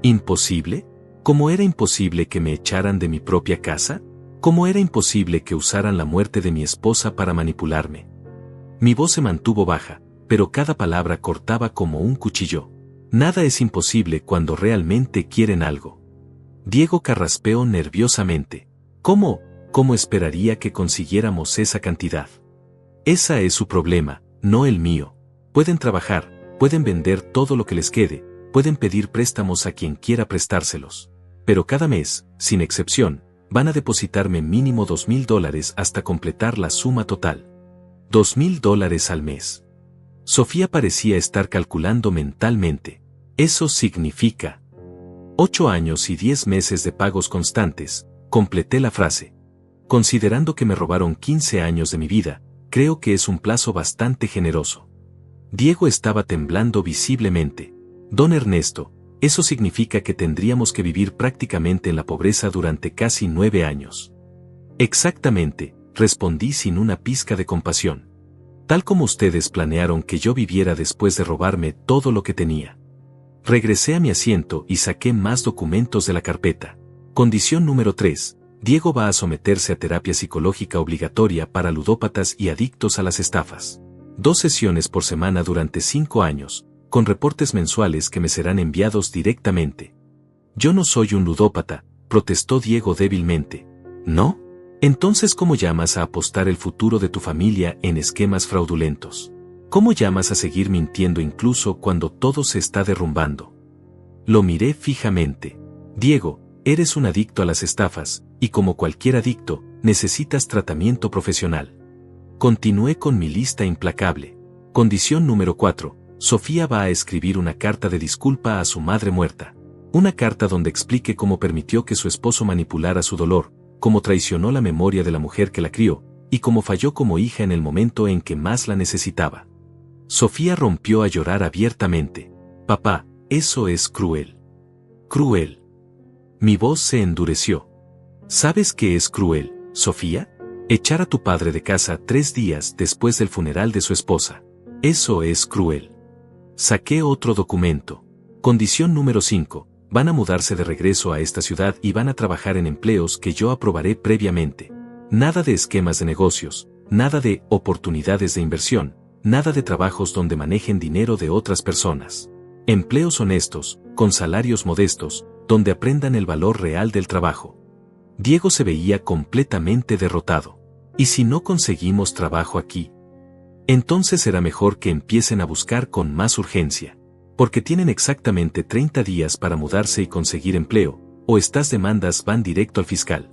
¿Imposible? ¿Cómo era imposible que me echaran de mi propia casa? ¿Cómo era imposible que usaran la muerte de mi esposa para manipularme? Mi voz se mantuvo baja, pero cada palabra cortaba como un cuchillo. Nada es imposible cuando realmente quieren algo. Diego carraspeó nerviosamente. ¿Cómo esperaría que consiguiéramos esa cantidad? Esa es su problema, no el mío. Pueden trabajar, pueden vender todo lo que les quede, pueden pedir préstamos a quien quiera prestárselos. Pero cada mes, sin excepción, van a depositarme mínimo $2,000 hasta completar la suma total. $2.000 al mes. Sofía parecía estar calculando mentalmente. Eso significa 8 años y 10 meses de pagos constantes, completé la frase. Considerando que me robaron 15 años de mi vida, creo que es un plazo bastante generoso. Diego estaba temblando visiblemente. Don Ernesto, eso significa que tendríamos que vivir prácticamente en la pobreza durante casi 9 años. Exactamente, respondí sin una pizca de compasión. Tal como ustedes planearon que yo viviera después de robarme todo lo que tenía. Regresé a mi asiento y saqué más documentos de la carpeta. Condición número 3. Diego va a someterse a terapia psicológica obligatoria para ludópatas y adictos a las estafas. 2 sesiones por semana durante 5 años, con reportes mensuales que me serán enviados directamente. Yo no soy un ludópata, protestó Diego débilmente. ¿No? Entonces, ¿cómo llamas a apostar el futuro de tu familia en esquemas fraudulentos? ¿Cómo llamas a seguir mintiendo incluso cuando todo se está derrumbando? Lo miré fijamente. Diego, eres un adicto a las estafas, y como cualquier adicto, necesitas tratamiento profesional. Continué con mi lista implacable. Condición número 4. Sofía va a escribir una carta de disculpa a su madre muerta. Una carta donde explique cómo permitió que su esposo manipulara su dolor, cómo traicionó la memoria de la mujer que la crió, y cómo falló como hija en el momento en que más la necesitaba. Sofía rompió a llorar abiertamente. Papá, eso es cruel. Cruel. Mi voz se endureció. ¿Sabes qué es cruel, Sofía? Echar a tu padre de casa 3 días después del funeral de su esposa. Eso es cruel. Saqué otro documento. Condición número 5. Van a mudarse de regreso a esta ciudad y van a trabajar en empleos que yo aprobaré previamente. Nada de esquemas de negocios, nada de oportunidades de inversión, nada de trabajos donde manejen dinero de otras personas. Empleos honestos, con salarios modestos, donde aprendan el valor real del trabajo. Diego se veía completamente derrotado. ¿Y si no conseguimos trabajo aquí? Entonces será mejor que empiecen a buscar con más urgencia. Porque tienen exactamente 30 días para mudarse y conseguir empleo, o estas demandas van directo al fiscal.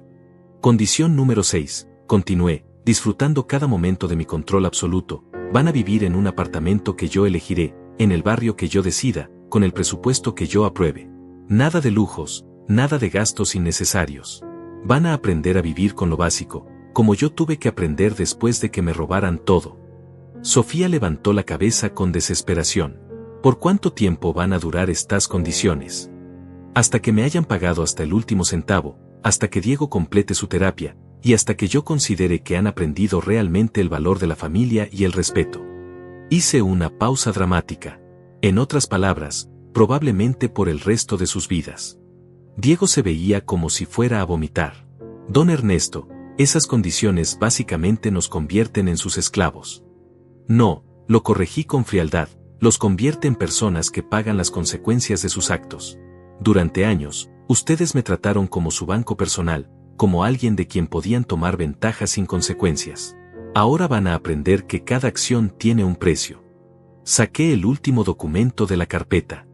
Condición número 6. Continué, disfrutando cada momento de mi control absoluto. Van a vivir en un apartamento que yo elegiré, en el barrio que yo decida, con el presupuesto que yo apruebe. Nada de lujos, nada de gastos innecesarios. Van a aprender a vivir con lo básico, como yo tuve que aprender después de que me robaran todo. Sofía levantó la cabeza con desesperación. ¿Por cuánto tiempo van a durar estas condiciones? Hasta que me hayan pagado hasta el último centavo, hasta que Diego complete su terapia, y hasta que yo considere que han aprendido realmente el valor de la familia y el respeto. Hice una pausa dramática. En otras palabras, probablemente por el resto de sus vidas. Diego se veía como si fuera a vomitar. Don Ernesto, esas condiciones básicamente nos convierten en sus esclavos. No, lo corregí con frialdad, los convierte en personas que pagan las consecuencias de sus actos. Durante años, ustedes me trataron como su banco personal, como alguien de quien podían tomar ventajas sin consecuencias. Ahora van a aprender que cada acción tiene un precio. Saqué el último documento de la carpeta.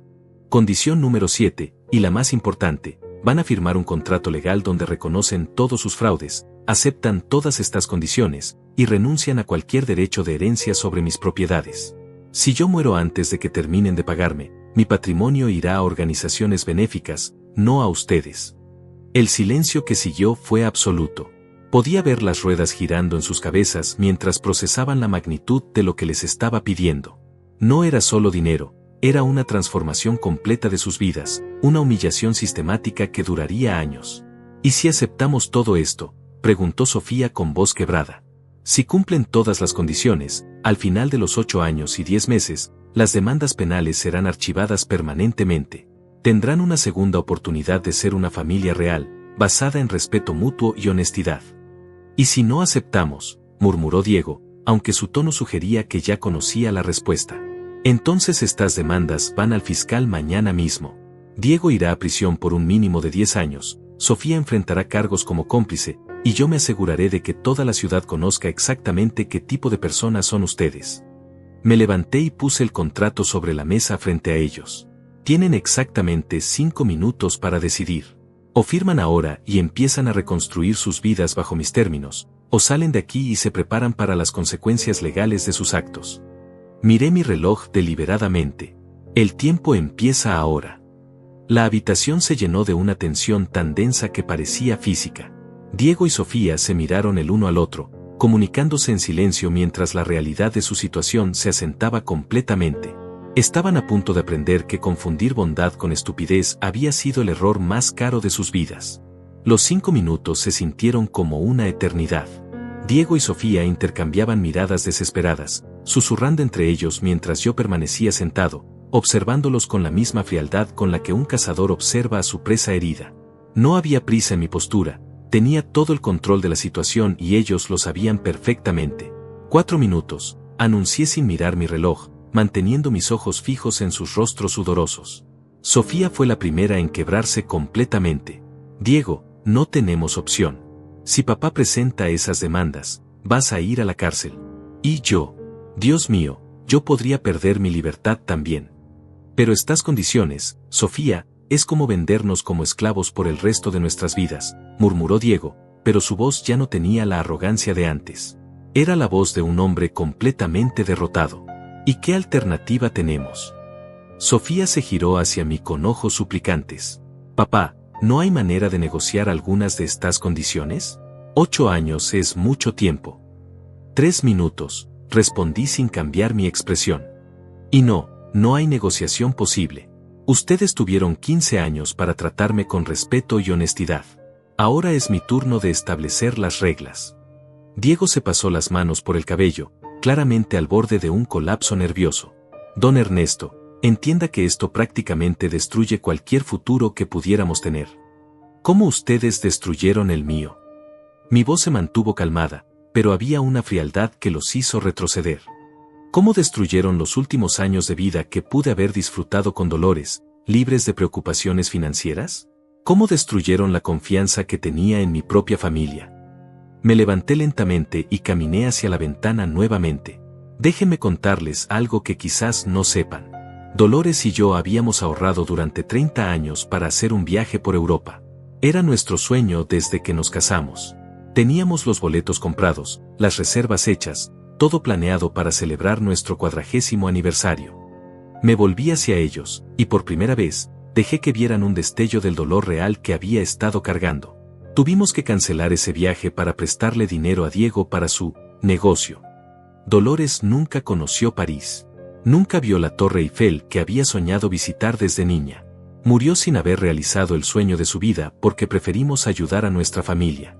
Condición número 7, y la más importante, van a firmar un contrato legal donde reconocen todos sus fraudes, aceptan todas estas condiciones, y renuncian a cualquier derecho de herencia sobre mis propiedades. Si yo muero antes de que terminen de pagarme, mi patrimonio irá a organizaciones benéficas, no a ustedes. El silencio que siguió fue absoluto. Podía ver las ruedas girando en sus cabezas mientras procesaban la magnitud de lo que les estaba pidiendo. No era solo dinero, era una transformación completa de sus vidas, una humillación sistemática que duraría años. ¿Y si aceptamos todo esto?, preguntó Sofía con voz quebrada. Si cumplen todas las condiciones, al final de los 8 años y 10 meses, las demandas penales serán archivadas permanentemente. Tendrán una segunda oportunidad de ser una familia real, basada en respeto mutuo y honestidad. ¿Y si no aceptamos?, murmuró Diego, aunque su tono sugería que ya conocía la respuesta. Entonces estas demandas van al fiscal mañana mismo. Diego irá a prisión por un mínimo de 10 años, Sofía enfrentará cargos como cómplice, y yo me aseguraré de que toda la ciudad conozca exactamente qué tipo de personas son ustedes. Me levanté y puse el contrato sobre la mesa frente a ellos. Tienen exactamente 5 minutos para decidir. O firman ahora y empiezan a reconstruir sus vidas bajo mis términos, o salen de aquí y se preparan para las consecuencias legales de sus actos. Miré mi reloj deliberadamente. El tiempo empieza ahora. La habitación se llenó de una tensión tan densa que parecía física. Diego y Sofía se miraron el uno al otro, comunicándose en silencio mientras la realidad de su situación se asentaba completamente. Estaban a punto de aprender que confundir bondad con estupidez había sido el error más caro de sus vidas. Los 5 minutos se sintieron como una eternidad. Diego y Sofía intercambiaban miradas desesperadas, susurrando entre ellos mientras yo permanecía sentado, observándolos con la misma frialdad con la que un cazador observa a su presa herida. No había prisa en mi postura, tenía todo el control de la situación y ellos lo sabían perfectamente. 4 minutos, anuncié sin mirar mi reloj, manteniendo mis ojos fijos en sus rostros sudorosos. Sofía fue la primera en quebrarse completamente. Diego, no tenemos opción. Si papá presenta esas demandas, vas a ir a la cárcel. Y yo, Dios mío, yo podría perder mi libertad también. Pero estas condiciones, Sofía, es como vendernos como esclavos por el resto de nuestras vidas, murmuró Diego, pero su voz ya no tenía la arrogancia de antes. Era la voz de un hombre completamente derrotado. ¿Y qué alternativa tenemos? Sofía se giró hacia mí con ojos suplicantes. Papá, ¿no hay manera de negociar algunas de estas condiciones? 8 años es mucho tiempo. 3 minutos, respondí sin cambiar mi expresión. Y no hay negociación posible. Ustedes tuvieron 15 años para tratarme con respeto y honestidad. Ahora es mi turno de establecer las reglas. Diego se pasó las manos por el cabello, claramente al borde de un colapso nervioso. Don Ernesto, entienda que esto prácticamente destruye cualquier futuro que pudiéramos tener. ¿Cómo ustedes destruyeron el mío? Mi voz se mantuvo calmada, pero había una frialdad que los hizo retroceder. ¿Cómo destruyeron los últimos años de vida que pude haber disfrutado con Dolores, libres de preocupaciones financieras? ¿Cómo destruyeron la confianza que tenía en mi propia familia? Me levanté lentamente y caminé hacia la ventana nuevamente. Déjenme contarles algo que quizás no sepan. Dolores y yo habíamos ahorrado durante 30 años para hacer un viaje por Europa. Era nuestro sueño desde que nos casamos. Teníamos los boletos comprados, las reservas hechas, todo planeado para celebrar nuestro 40º aniversario. Me volví hacia ellos, y por primera vez, dejé que vieran un destello del dolor real que había estado cargando. Tuvimos que cancelar ese viaje para prestarle dinero a Diego para su negocio. Dolores nunca conoció París. Nunca vio la Torre Eiffel que había soñado visitar desde niña. Murió sin haber realizado el sueño de su vida porque preferimos ayudar a nuestra familia.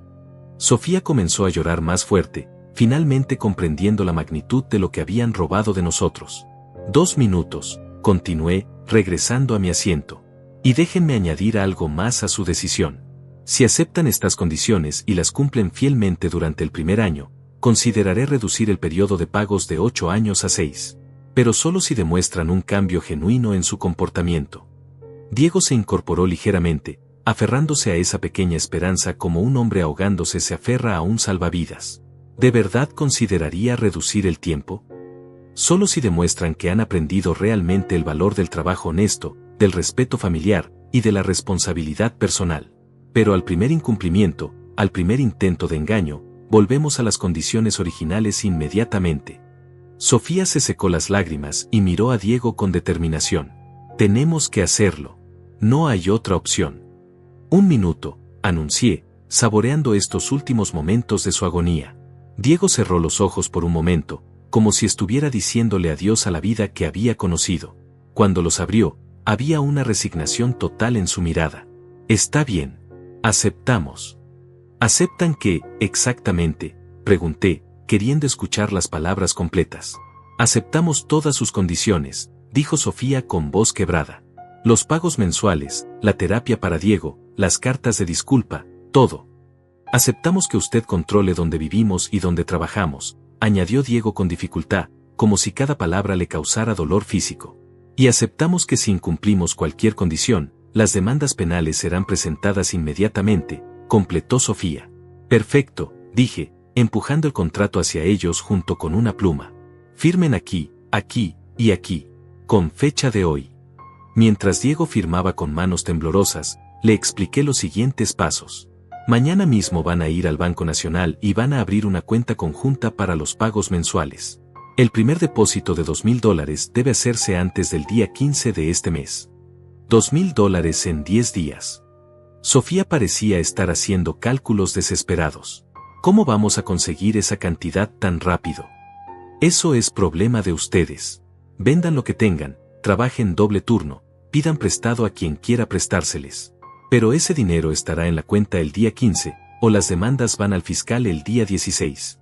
Sofía comenzó a llorar más fuerte, finalmente comprendiendo la magnitud de lo que habían robado de nosotros. 2 minutos, continué, regresando a mi asiento. Y déjenme añadir algo más a su decisión. Si aceptan estas condiciones y las cumplen fielmente durante el primer año, consideraré reducir el periodo de pagos de 8 años a 6. Pero solo si demuestran un cambio genuino en su comportamiento. Diego se incorporó ligeramente, aferrándose a esa pequeña esperanza como un hombre ahogándose se aferra a un salvavidas. ¿De verdad consideraría reducir el tiempo? Solo si demuestran que han aprendido realmente el valor del trabajo honesto, del respeto familiar y de la responsabilidad personal. Pero al primer incumplimiento, al primer intento de engaño, volvemos a las condiciones originales inmediatamente. Sofía se secó las lágrimas y miró a Diego con determinación. Tenemos que hacerlo. No hay otra opción. 1 minuto, anuncié, saboreando estos últimos momentos de su agonía. Diego cerró los ojos por un momento, como si estuviera diciéndole adiós a la vida que había conocido. Cuando los abrió, había una resignación total en su mirada. Está bien. Aceptamos. ¿Aceptan qué, exactamente?, pregunté, queriendo escuchar las palabras completas. Aceptamos todas sus condiciones, dijo Sofía con voz quebrada. Los pagos mensuales, la terapia para Diego, las cartas de disculpa, todo. Aceptamos que usted controle dónde vivimos y dónde trabajamos, añadió Diego con dificultad, como si cada palabra le causara dolor físico. Y aceptamos que si incumplimos cualquier condición, las demandas penales serán presentadas inmediatamente, completó Sofía. Perfecto, dije, empujando el contrato hacia ellos junto con una pluma. Firmen aquí, aquí y aquí, con fecha de hoy. Mientras Diego firmaba con manos temblorosas, le expliqué los siguientes pasos. Mañana mismo van a ir al Banco Nacional y van a abrir una cuenta conjunta para los pagos mensuales. El primer depósito de $2,000 debe hacerse antes del día 15 de este mes. $2,000 en 10 días. Sofía parecía estar haciendo cálculos desesperados. ¿Cómo vamos a conseguir esa cantidad tan rápido? Eso es problema de ustedes. Vendan lo que tengan, trabajen doble turno, pidan prestado a quien quiera prestárseles. Pero ese dinero estará en la cuenta el día 15, o las demandas van al fiscal el día 16.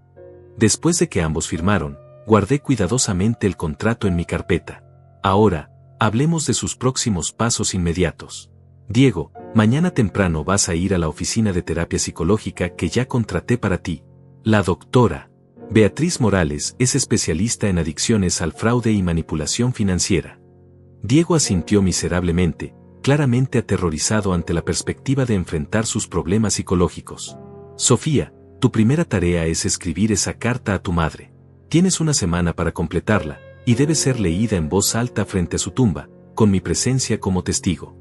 Después de que ambos firmaron, guardé cuidadosamente el contrato en mi carpeta. Ahora, hablemos de sus próximos pasos inmediatos. Diego, mañana temprano vas a ir a la oficina de terapia psicológica que ya contraté para ti. La doctora Beatriz Morales es especialista en adicciones al fraude y manipulación financiera. Diego asintió miserablemente, claramente aterrorizado ante la perspectiva de enfrentar sus problemas psicológicos. Sofía, tu primera tarea es escribir esa carta a tu madre. Tienes una semana para completarla, y debe ser leída en voz alta frente a su tumba, con mi presencia como testigo.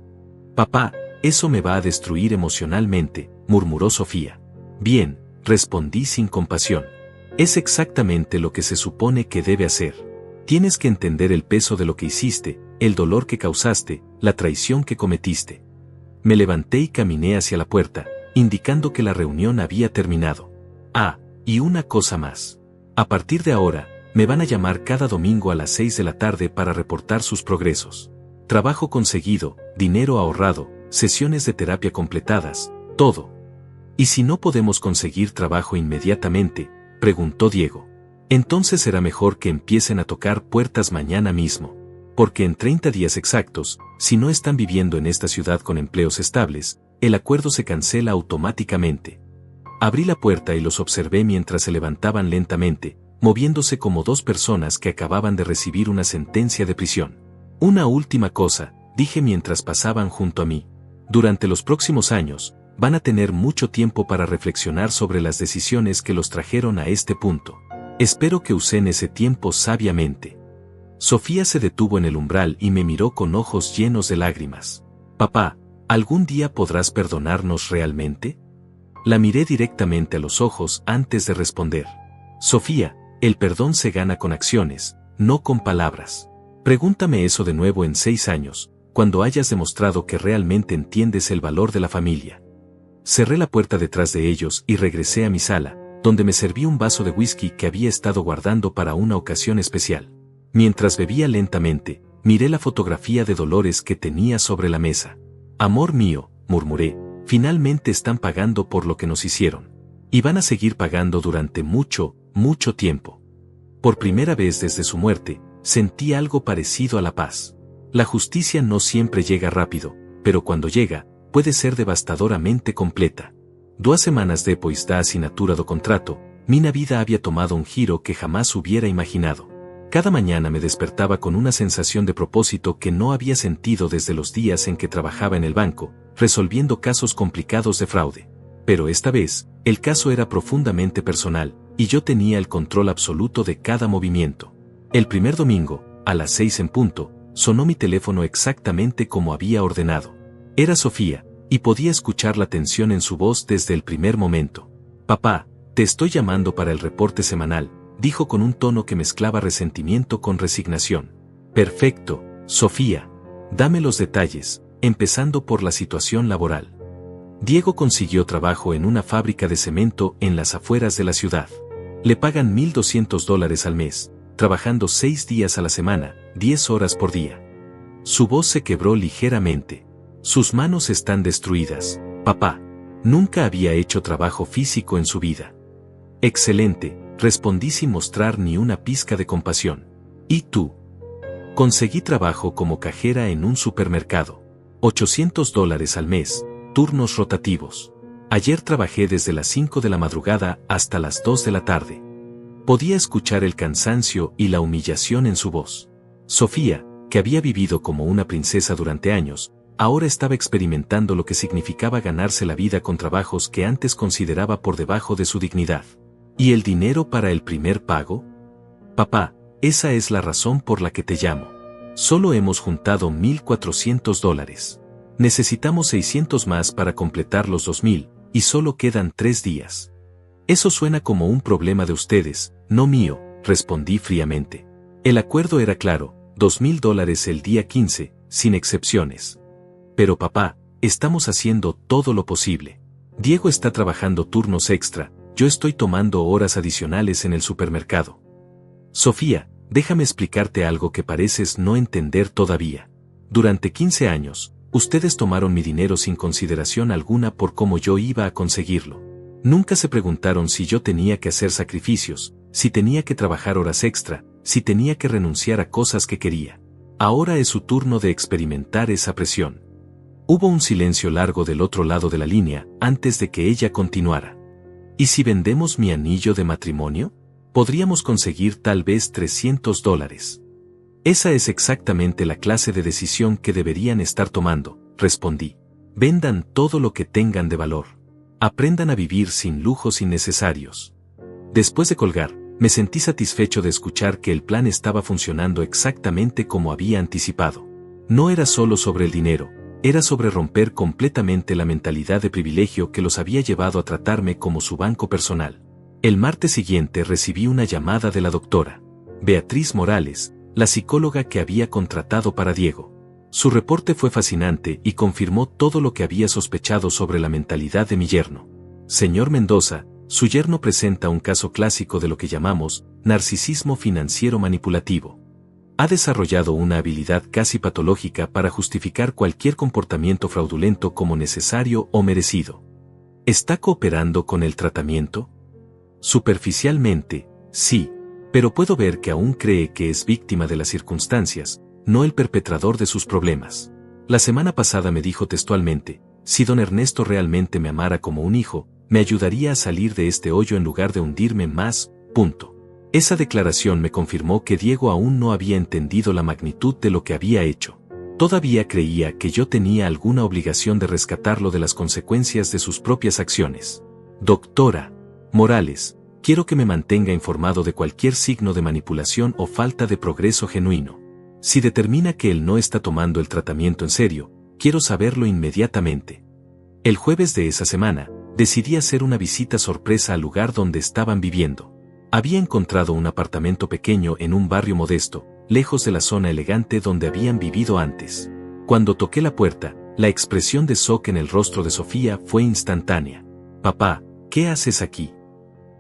Papá, eso me va a destruir emocionalmente, murmuró Sofía. Bien, respondí sin compasión. Es exactamente lo que se supone que debe hacer. Tienes que entender el peso de lo que hiciste, el dolor que causaste, la traición que cometiste. Me levanté y caminé hacia la puerta, indicando que la reunión había terminado. Ah, y una cosa más. A partir de ahora, me van a llamar cada domingo a las 6 de la tarde para reportar sus progresos. Trabajo conseguido, dinero ahorrado, sesiones de terapia completadas, todo. ¿Y si no podemos conseguir trabajo inmediatamente?, preguntó Diego. Entonces será mejor que empiecen a tocar puertas mañana mismo. Porque en 30 días exactos, si no están viviendo en esta ciudad con empleos estables, el acuerdo se cancela automáticamente. Abrí la puerta y los observé mientras se levantaban lentamente, moviéndose como dos personas que acababan de recibir una sentencia de prisión. Una última cosa, dije mientras pasaban junto a mí. Durante los próximos años, van a tener mucho tiempo para reflexionar sobre las decisiones que los trajeron a este punto. Espero que usen ese tiempo sabiamente. Sofía se detuvo en el umbral y me miró con ojos llenos de lágrimas. Papá, ¿algún día podrás perdonarnos realmente? La miré directamente a los ojos antes de responder. Sofía, el perdón se gana con acciones, no con palabras. Pregúntame eso de nuevo en 6 años, cuando hayas demostrado que realmente entiendes el valor de la familia. Cerré la puerta detrás de ellos y regresé a mi sala, donde me serví un vaso de whisky que había estado guardando para una ocasión especial. Mientras bebía lentamente, miré la fotografía de Dolores que tenía sobre la mesa. Amor mío, murmuré, finalmente están pagando por lo que nos hicieron. Y van a seguir pagando durante mucho, mucho tiempo. Por primera vez desde su muerte, sentí algo parecido a la paz. La justicia no siempre llega rápido, pero cuando llega, puede ser devastadoramente completa. 2 semanas depois da assinatura do contrato, minha vida había tomado un giro que jamás hubiera imaginado. Cada mañana me despertaba con una sensación de propósito que no había sentido desde los días en que trabajaba en el banco, resolviendo casos complicados de fraude. Pero esta vez, el caso era profundamente personal, y yo tenía el control absoluto de cada movimiento. El primer domingo, a las 6 en punto, sonó mi teléfono exactamente como había ordenado. Era Sofía, y podía escuchar la tensión en su voz desde el primer momento. Papá, te estoy llamando para el reporte semanal, dijo con un tono que mezclaba resentimiento con resignación. Perfecto, Sofía. Dame los detalles, empezando por la situación laboral. Diego consiguió trabajo en una fábrica de cemento en las afueras de la ciudad. Le pagan $1,200 al mes, trabajando 6 días a la semana, 10 horas por día. Su voz se quebró ligeramente. Sus manos están destruidas, papá. Nunca había hecho trabajo físico en su vida. Excelente, respondí sin mostrar ni una pizca de compasión. ¿Y tú? Conseguí trabajo como cajera en un supermercado. $800 al mes, turnos rotativos. Ayer trabajé desde las 5 de la madrugada hasta las 2 de la tarde. Podía escuchar el cansancio y la humillación en su voz. Sofía, que había vivido como una princesa durante años, ahora estaba experimentando lo que significaba ganarse la vida con trabajos que antes consideraba por debajo de su dignidad. ¿Y el dinero para el primer pago? Papá, esa es la razón por la que te llamo. Solo hemos juntado $1,400. Necesitamos 600 más para completar los 2,000, y solo quedan 3 días. Eso suena como un problema de ustedes, no mío, respondí fríamente. El acuerdo era claro, $2,000 el día 15, sin excepciones. Pero papá, estamos haciendo todo lo posible. Diego está trabajando turnos extra, yo estoy tomando horas adicionales en el supermercado. Sofía, déjame explicarte algo que pareces no entender todavía. Durante 15 años, ustedes tomaron mi dinero sin consideración alguna por cómo yo iba a conseguirlo. Nunca se preguntaron si yo tenía que hacer sacrificios, si tenía que trabajar horas extra, si tenía que renunciar a cosas que quería. Ahora es su turno de experimentar esa presión. Hubo un silencio largo del otro lado de la línea antes de que ella continuara. ¿Y si vendemos mi anillo de matrimonio? Podríamos conseguir tal vez $300. Esa es exactamente la clase de decisión que deberían estar tomando, respondí. Vendan todo lo que tengan de valor. Aprendan a vivir sin lujos innecesarios. Después de colgar, me sentí satisfecho de escuchar que el plan estaba funcionando exactamente como había anticipado. No era solo sobre el dinero, era sobre romper completamente la mentalidad de privilegio que los había llevado a tratarme como su banco personal. El martes siguiente recibí una llamada de la doctora Beatriz Morales, la psicóloga que había contratado para Diego. Su reporte fue fascinante y confirmó todo lo que había sospechado sobre la mentalidad de mi yerno. Señor Mendoza, su yerno presenta un caso clásico de lo que llamamos narcisismo financiero manipulativo. Ha desarrollado una habilidad casi patológica para justificar cualquier comportamiento fraudulento como necesario o merecido. ¿Está cooperando con el tratamiento? Superficialmente, sí, pero puedo ver que aún cree que es víctima de las circunstancias, no el perpetrador de sus problemas. La semana pasada me dijo textualmente, si don Ernesto realmente me amara como un hijo, me ayudaría a salir de este hoyo en lugar de hundirme más, punto. Esa declaración me confirmó que Diego aún no había entendido la magnitud de lo que había hecho. Todavía creía que yo tenía alguna obligación de rescatarlo de las consecuencias de sus propias acciones. Doctora Morales, quiero que me mantenga informado de cualquier signo de manipulación o falta de progreso genuino. Si determina que él no está tomando el tratamiento en serio, quiero saberlo inmediatamente. El jueves de esa semana, decidí hacer una visita sorpresa al lugar donde estaban viviendo. Había encontrado un apartamento pequeño en un barrio modesto, lejos de la zona elegante donde habían vivido antes. Cuando toqué la puerta, la expresión de shock en el rostro de Sofía fue instantánea. Papá, ¿qué haces aquí?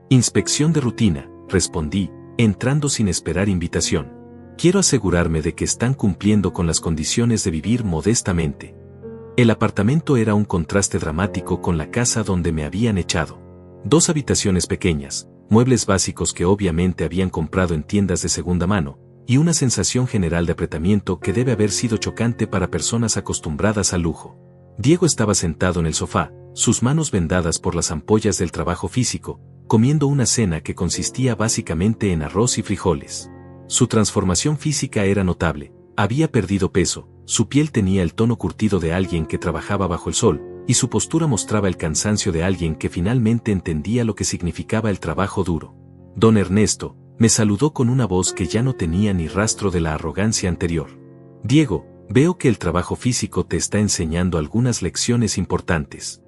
Inspección de rutina, respondí, entrando sin esperar invitación. Quiero asegurarme de que están cumpliendo con las condiciones de vivir modestamente. El apartamento era un contraste dramático con la casa donde me habían echado. 2 habitaciones pequeñas, muebles básicos que obviamente habían comprado en tiendas de segunda mano, y una sensación general de apretamiento que debe haber sido chocante para personas acostumbradas al lujo. Diego estaba sentado en el sofá, sus manos vendadas por las ampollas del trabajo físico, comiendo una cena que consistía básicamente en arroz y frijoles. Su transformación física era notable, había perdido peso, su piel tenía el tono curtido de alguien que trabajaba bajo el sol, y su postura mostraba el cansancio de alguien que finalmente entendía lo que significaba el trabajo duro. Don Ernesto, me saludó con una voz que ya no tenía ni rastro de la arrogancia anterior. Diego, veo que el trabajo físico te está enseñando algunas lecciones importantes.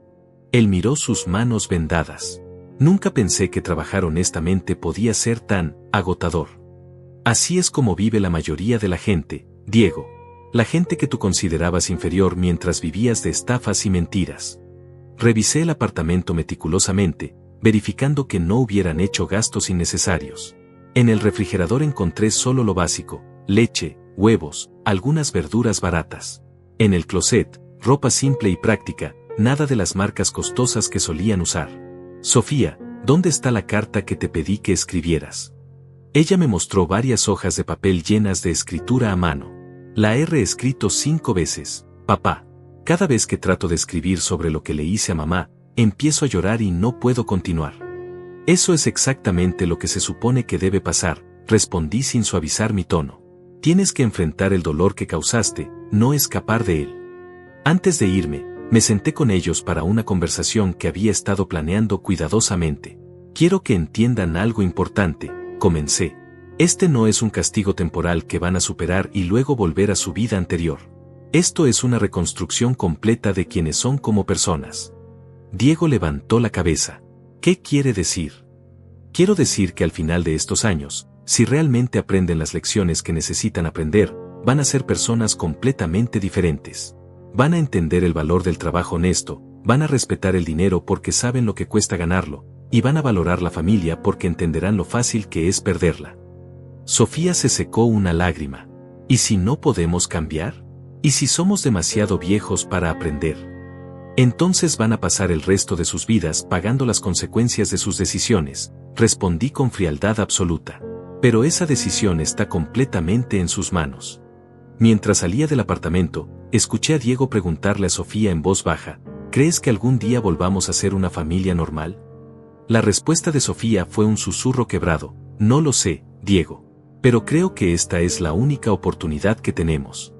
Él miró sus manos vendadas. Nunca pensé que trabajar honestamente podía ser tan agotador. Así es como vive la mayoría de la gente, Diego. La gente que tú considerabas inferior mientras vivías de estafas y mentiras. Revisé el apartamento meticulosamente, verificando que no hubieran hecho gastos innecesarios. En el refrigerador encontré solo lo básico, leche, huevos, algunas verduras baratas. En el closet, ropa simple y práctica, nada de las marcas costosas que solían usar. Sofía, ¿dónde está la carta que te pedí que escribieras? Ella me mostró varias hojas de papel llenas de escritura a mano. La he reescrito 5 veces, papá. Cada vez que trato de escribir sobre lo que le hice a mamá, empiezo a llorar y no puedo continuar. Eso es exactamente lo que se supone que debe pasar, respondí sin suavizar mi tono. Tienes que enfrentar el dolor que causaste, no escapar de él. Antes de irme, me senté con ellos para una conversación que había estado planeando cuidadosamente. Quiero que entiendan algo importante, comencé. Este no es un castigo temporal que van a superar y luego volver a su vida anterior. Esto es una reconstrucción completa de quienes son como personas. Diego levantó la cabeza. ¿Qué quiere decir? Quiero decir que al final de estos años, si realmente aprenden las lecciones que necesitan aprender, van a ser personas completamente diferentes. Van a entender el valor del trabajo honesto, van a respetar el dinero porque saben lo que cuesta ganarlo, y van a valorar la familia porque entenderán lo fácil que es perderla. Sofía se secó una lágrima. ¿Y si no podemos cambiar? ¿Y si somos demasiado viejos para aprender? Entonces van a pasar el resto de sus vidas pagando las consecuencias de sus decisiones, respondí con frialdad absoluta. Pero esa decisión está completamente en sus manos. Mientras salía del apartamento, escuché a Diego preguntarle a Sofía en voz baja, ¿crees que algún día volvamos a ser una familia normal? La respuesta de Sofía fue un susurro quebrado, no lo sé, Diego. Pero creo que esta es la única oportunidad que tenemos.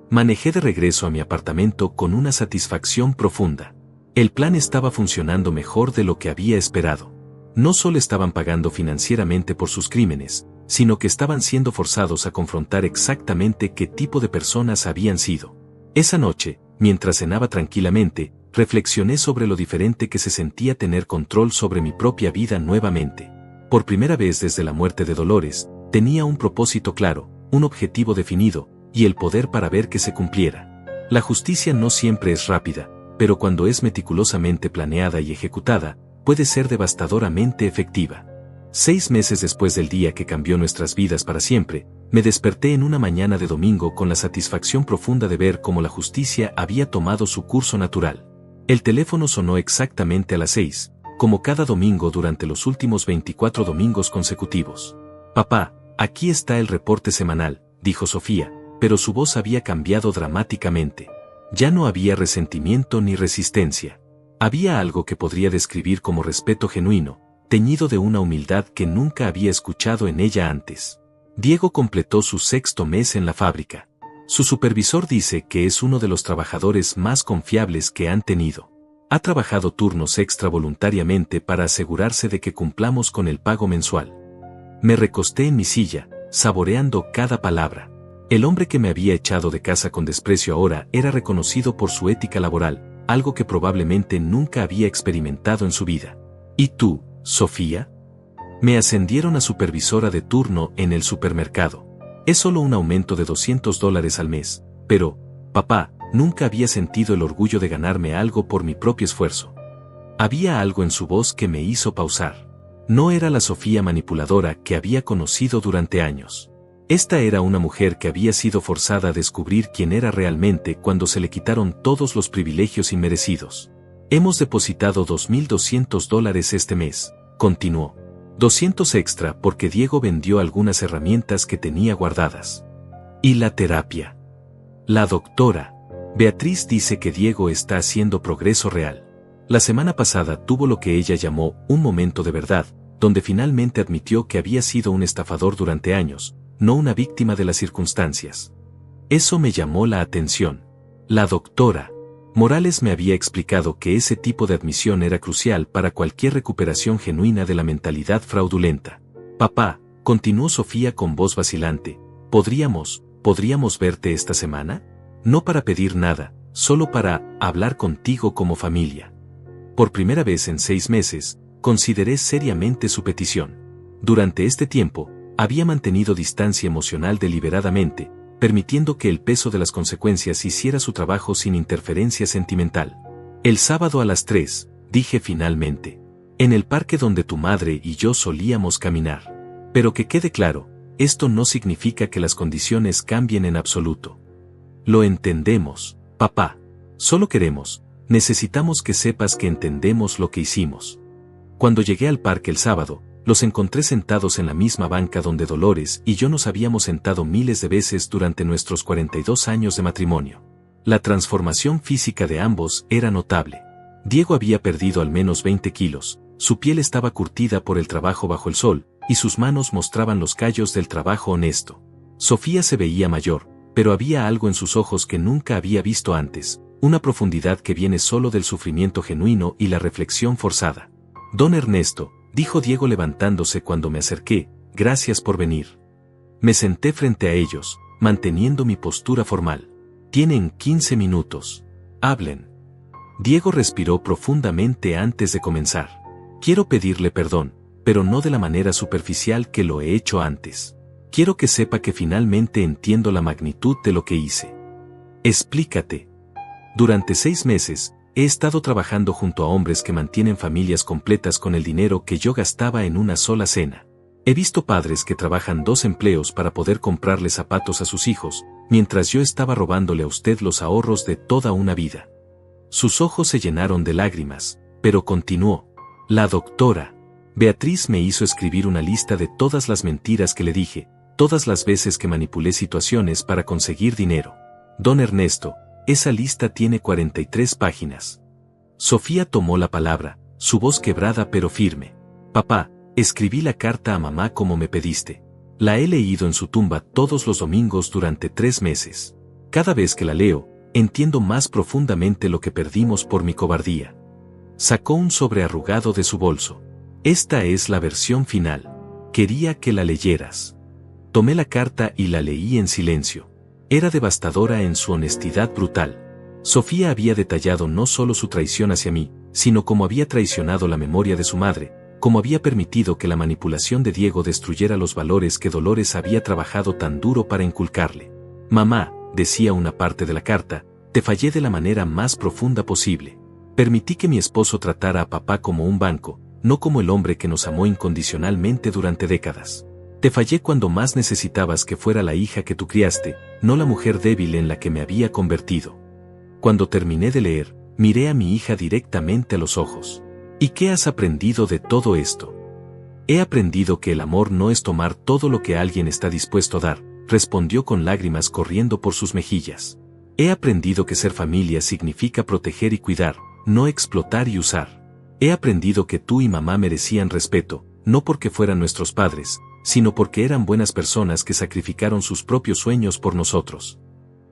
Manejé de regreso a mi apartamento con una satisfacción profunda. El plan estaba funcionando mejor de lo que había esperado. No solo estaban pagando financieramente por sus crímenes, sino que estaban siendo forzados a confrontar exactamente qué tipo de personas habían sido. Esa noche, mientras cenaba tranquilamente, reflexioné sobre lo diferente que se sentía tener control sobre mi propia vida nuevamente. Por primera vez desde la muerte de Dolores, tenía un propósito claro, un objetivo definido, y el poder para ver que se cumpliera. La justicia no siempre es rápida, pero cuando es meticulosamente planeada y ejecutada, puede ser devastadoramente efectiva. 6 meses después del día que cambió nuestras vidas para siempre, me desperté en una mañana de domingo con la satisfacción profunda de ver cómo la justicia había tomado su curso natural. El teléfono sonó exactamente a las 6, como cada domingo durante los últimos 24 domingos consecutivos. Papá, aquí está el reporte semanal, dijo Sofía, pero su voz había cambiado dramáticamente. Ya no había resentimiento ni resistencia. Había algo que podría describir como respeto genuino, teñido de una humildad que nunca había escuchado en ella antes. Diego completó su 6º mes en la fábrica. Su supervisor dice que es uno de los trabajadores más confiables que han tenido. Ha trabajado turnos extra voluntariamente para asegurarse de que cumplamos con el pago mensual. Me recosté en mi silla, saboreando cada palabra. El hombre que me había echado de casa con desprecio ahora era reconocido por su ética laboral, algo que probablemente nunca había experimentado en su vida. ¿Y tú, Sofía? Me ascendieron a supervisora de turno en el supermercado. Es solo un aumento de $200 al mes, pero, papá, nunca había sentido el orgullo de ganarme algo por mi propio esfuerzo. Había algo en su voz que me hizo pausar. No era la Sofía manipuladora que había conocido durante años. Esta era una mujer que había sido forzada a descubrir quién era realmente cuando se le quitaron todos los privilegios inmerecidos. Hemos depositado $2,200 este mes, continuó. 200 extra porque Diego vendió algunas herramientas que tenía guardadas. ¿Y la terapia? La doctora Beatriz dice que Diego está haciendo progreso real. La semana pasada tuvo lo que ella llamó un momento de verdad, donde finalmente admitió que había sido un estafador durante años, no una víctima de las circunstancias. Eso me llamó la atención. La doctora Morales me había explicado que ese tipo de admisión era crucial para cualquier recuperación genuina de la mentalidad fraudulenta. Papá, continuó Sofía con voz vacilante, ¿podríamos verte esta semana? No para pedir nada, solo para hablar contigo como familia. Por primera vez en 6 meses, consideré seriamente su petición. Durante este tiempo, había mantenido distancia emocional deliberadamente, permitiendo que el peso de las consecuencias hiciera su trabajo sin interferencia sentimental. El sábado a las 3, dije finalmente. En el parque donde tu madre y yo solíamos caminar. Pero que quede claro, esto no significa que las condiciones cambien en absoluto. Lo entendemos, papá. Solo necesitamos que sepas que entendemos lo que hicimos. Cuando llegué al parque el sábado, los encontré sentados en la misma banca donde Dolores y yo nos habíamos sentado miles de veces durante nuestros 42 años de matrimonio. La transformación física de ambos era notable. Diego había perdido al menos 20 kilos, su piel estaba curtida por el trabajo bajo el sol, y sus manos mostraban los callos del trabajo honesto. Sofía se veía mayor, pero había algo en sus ojos que nunca había visto antes, una profundidad que viene solo del sufrimiento genuino y la reflexión forzada. Don Ernesto, dijo Diego levantándose cuando me acerqué, gracias por venir. Me senté frente a ellos, manteniendo mi postura formal. Tienen 15 minutos. Hablen. Diego respiró profundamente antes de comenzar. Quiero pedirle perdón, pero no de la manera superficial que lo he hecho antes. Quiero que sepa que finalmente entiendo la magnitud de lo que hice. Explícate. Durante 6 meses, he estado trabajando junto a hombres que mantienen familias completas con el dinero que yo gastaba en una sola cena. He visto padres que trabajan 2 empleos para poder comprarle zapatos a sus hijos, mientras yo estaba robándole a usted los ahorros de toda una vida. Sus ojos se llenaron de lágrimas, pero continuó. La doctora Beatriz me hizo escribir una lista de todas las mentiras que le dije, todas las veces que manipulé situaciones para conseguir dinero. Don Ernesto, esa lista tiene 43 páginas. Sofía tomó la palabra, su voz quebrada pero firme. Papá, escribí la carta a mamá como me pediste. La he leído en su tumba todos los domingos durante 3 meses. Cada vez que la leo, entiendo más profundamente lo que perdimos por mi cobardía. Sacó un sobre arrugado de su bolso. Esta es la versión final. Quería que la leyeras. Tomé la carta y la leí en silencio. Era devastadora en su honestidad brutal. Sofía había detallado no solo su traición hacia mí, sino cómo había traicionado la memoria de su madre, cómo había permitido que la manipulación de Diego destruyera los valores que Dolores había trabajado tan duro para inculcarle. Mamá, decía una parte de la carta, te fallé de la manera más profunda posible. Permití que mi esposo tratara a papá como un banco, no como el hombre que nos amó incondicionalmente durante décadas. Te fallé cuando más necesitabas que fuera la hija que tú criaste, no la mujer débil en la que me había convertido. Cuando terminé de leer, miré a mi hija directamente a los ojos. ¿Y qué has aprendido de todo esto? He aprendido que el amor no es tomar todo lo que alguien está dispuesto a dar, respondió con lágrimas corriendo por sus mejillas. He aprendido que ser familia significa proteger y cuidar, no explotar y usar. He aprendido que tú y mamá merecían respeto, no porque fueran nuestros padres, sino porque eran buenas personas que sacrificaron sus propios sueños por nosotros.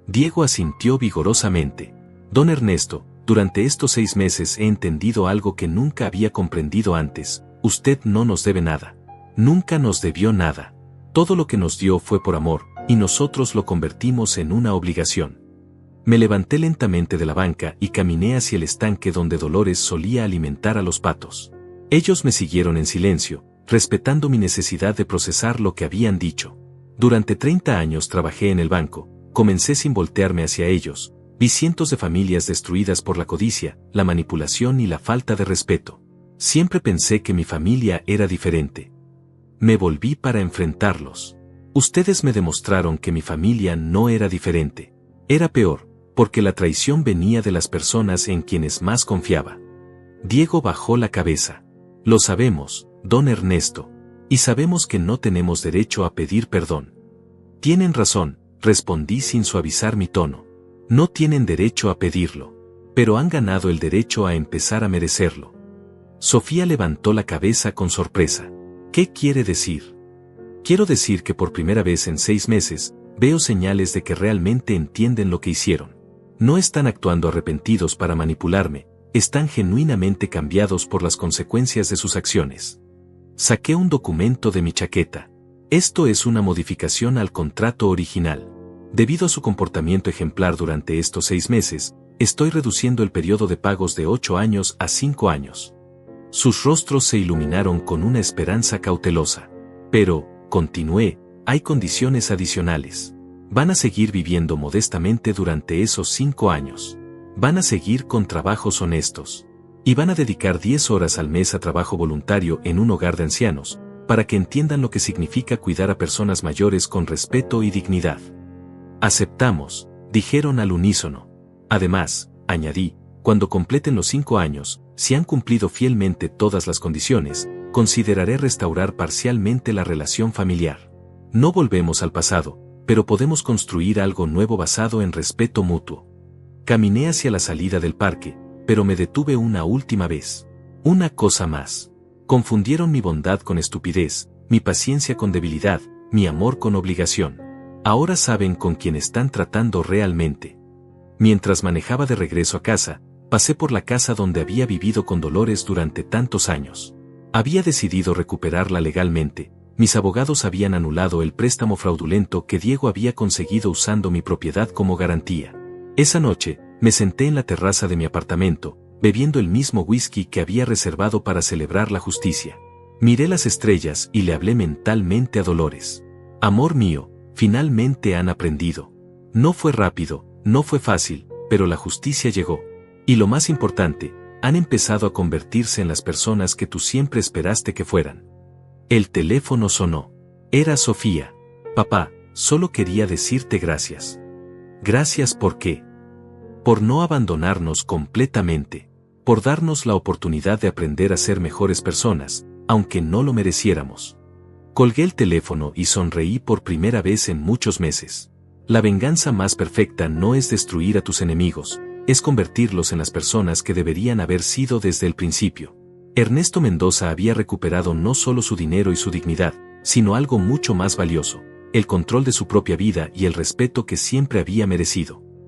Diego asintió vigorosamente. Don Ernesto, durante estos 6 meses he entendido algo que nunca había comprendido antes. Usted no nos debe nada. Nunca nos debió nada. Todo lo que nos dio fue por amor, y nosotros lo convertimos en una obligación. Me levanté lentamente de la banca y caminé hacia el estanque donde Dolores solía alimentar a los patos. Ellos me siguieron en silencio, respetando mi necesidad de procesar lo que habían dicho. Durante 30 años trabajé en el banco, comencé sin voltearme hacia ellos, vi cientos de familias destruidas por la codicia, la manipulación y la falta de respeto. Siempre pensé que mi familia era diferente. Me volví para enfrentarlos. Ustedes me demostraron que mi familia no era diferente. Era peor, porque la traición venía de las personas en quienes más confiaba. Diego bajó la cabeza. Lo sabemos, don Ernesto, y sabemos que no tenemos derecho a pedir perdón. Tienen razón, respondí sin suavizar mi tono. No tienen derecho a pedirlo, pero han ganado el derecho a empezar a merecerlo. Sofía levantó la cabeza con sorpresa. ¿Qué quiere decir? Quiero decir que por primera vez en 6 meses, veo señales de que realmente entienden lo que hicieron. No están actuando arrepentidos para manipularme, están genuinamente cambiados por las consecuencias de sus acciones. Saqué un documento de mi chaqueta. Esto es una modificación al contrato original. Debido a su comportamiento ejemplar durante estos 6 meses, estoy reduciendo el periodo de pagos de 8 años a 5 años. Sus rostros se iluminaron con una esperanza cautelosa. Pero, continué, hay condiciones adicionales. Van a seguir viviendo modestamente durante esos 5 años. Van a seguir con trabajos honestos. Y van a dedicar 10 horas al mes a trabajo voluntario en un hogar de ancianos, para que entiendan lo que significa cuidar a personas mayores con respeto y dignidad. Aceptamos, dijeron al unísono. Además, añadí, cuando completen los 5 años, si han cumplido fielmente todas las condiciones, consideraré restaurar parcialmente la relación familiar. No volvemos al pasado, pero podemos construir algo nuevo basado en respeto mutuo. Caminé hacia la salida del parque, pero me detuve una última vez. Una cosa más. Confundieron mi bondad con estupidez, mi paciencia con debilidad, mi amor con obligación. Ahora saben con quién están tratando realmente. Mientras manejaba de regreso a casa, pasé por la casa donde había vivido con Dolores durante tantos años. Había decidido recuperarla legalmente. Mis abogados habían anulado el préstamo fraudulento que Diego había conseguido usando mi propiedad como garantía. Esa noche, Me senté en la terraza de mi apartamento, bebiendo el mismo whisky que había reservado para celebrar la justicia. Miré las estrellas y le hablé mentalmente a Dolores. Amor mío, finalmente han aprendido. No fue rápido, no fue fácil, pero la justicia llegó. Y lo más importante, han empezado a convertirse en las personas que tú siempre esperaste que fueran. El teléfono sonó. Era Sofía. Papá, solo quería decirte gracias. Gracias ¿por qué? Por no abandonarnos completamente, por darnos la oportunidad de aprender a ser mejores personas, aunque no lo mereciéramos. Colgué el teléfono y sonreí por primera vez en muchos meses. La venganza más perfecta no es destruir a tus enemigos, es convertirlos en las personas que deberían haber sido desde el principio. Ernesto Mendoza había recuperado no solo su dinero y su dignidad, sino algo mucho más valioso, el control de su propia vida y el respeto que siempre había merecido.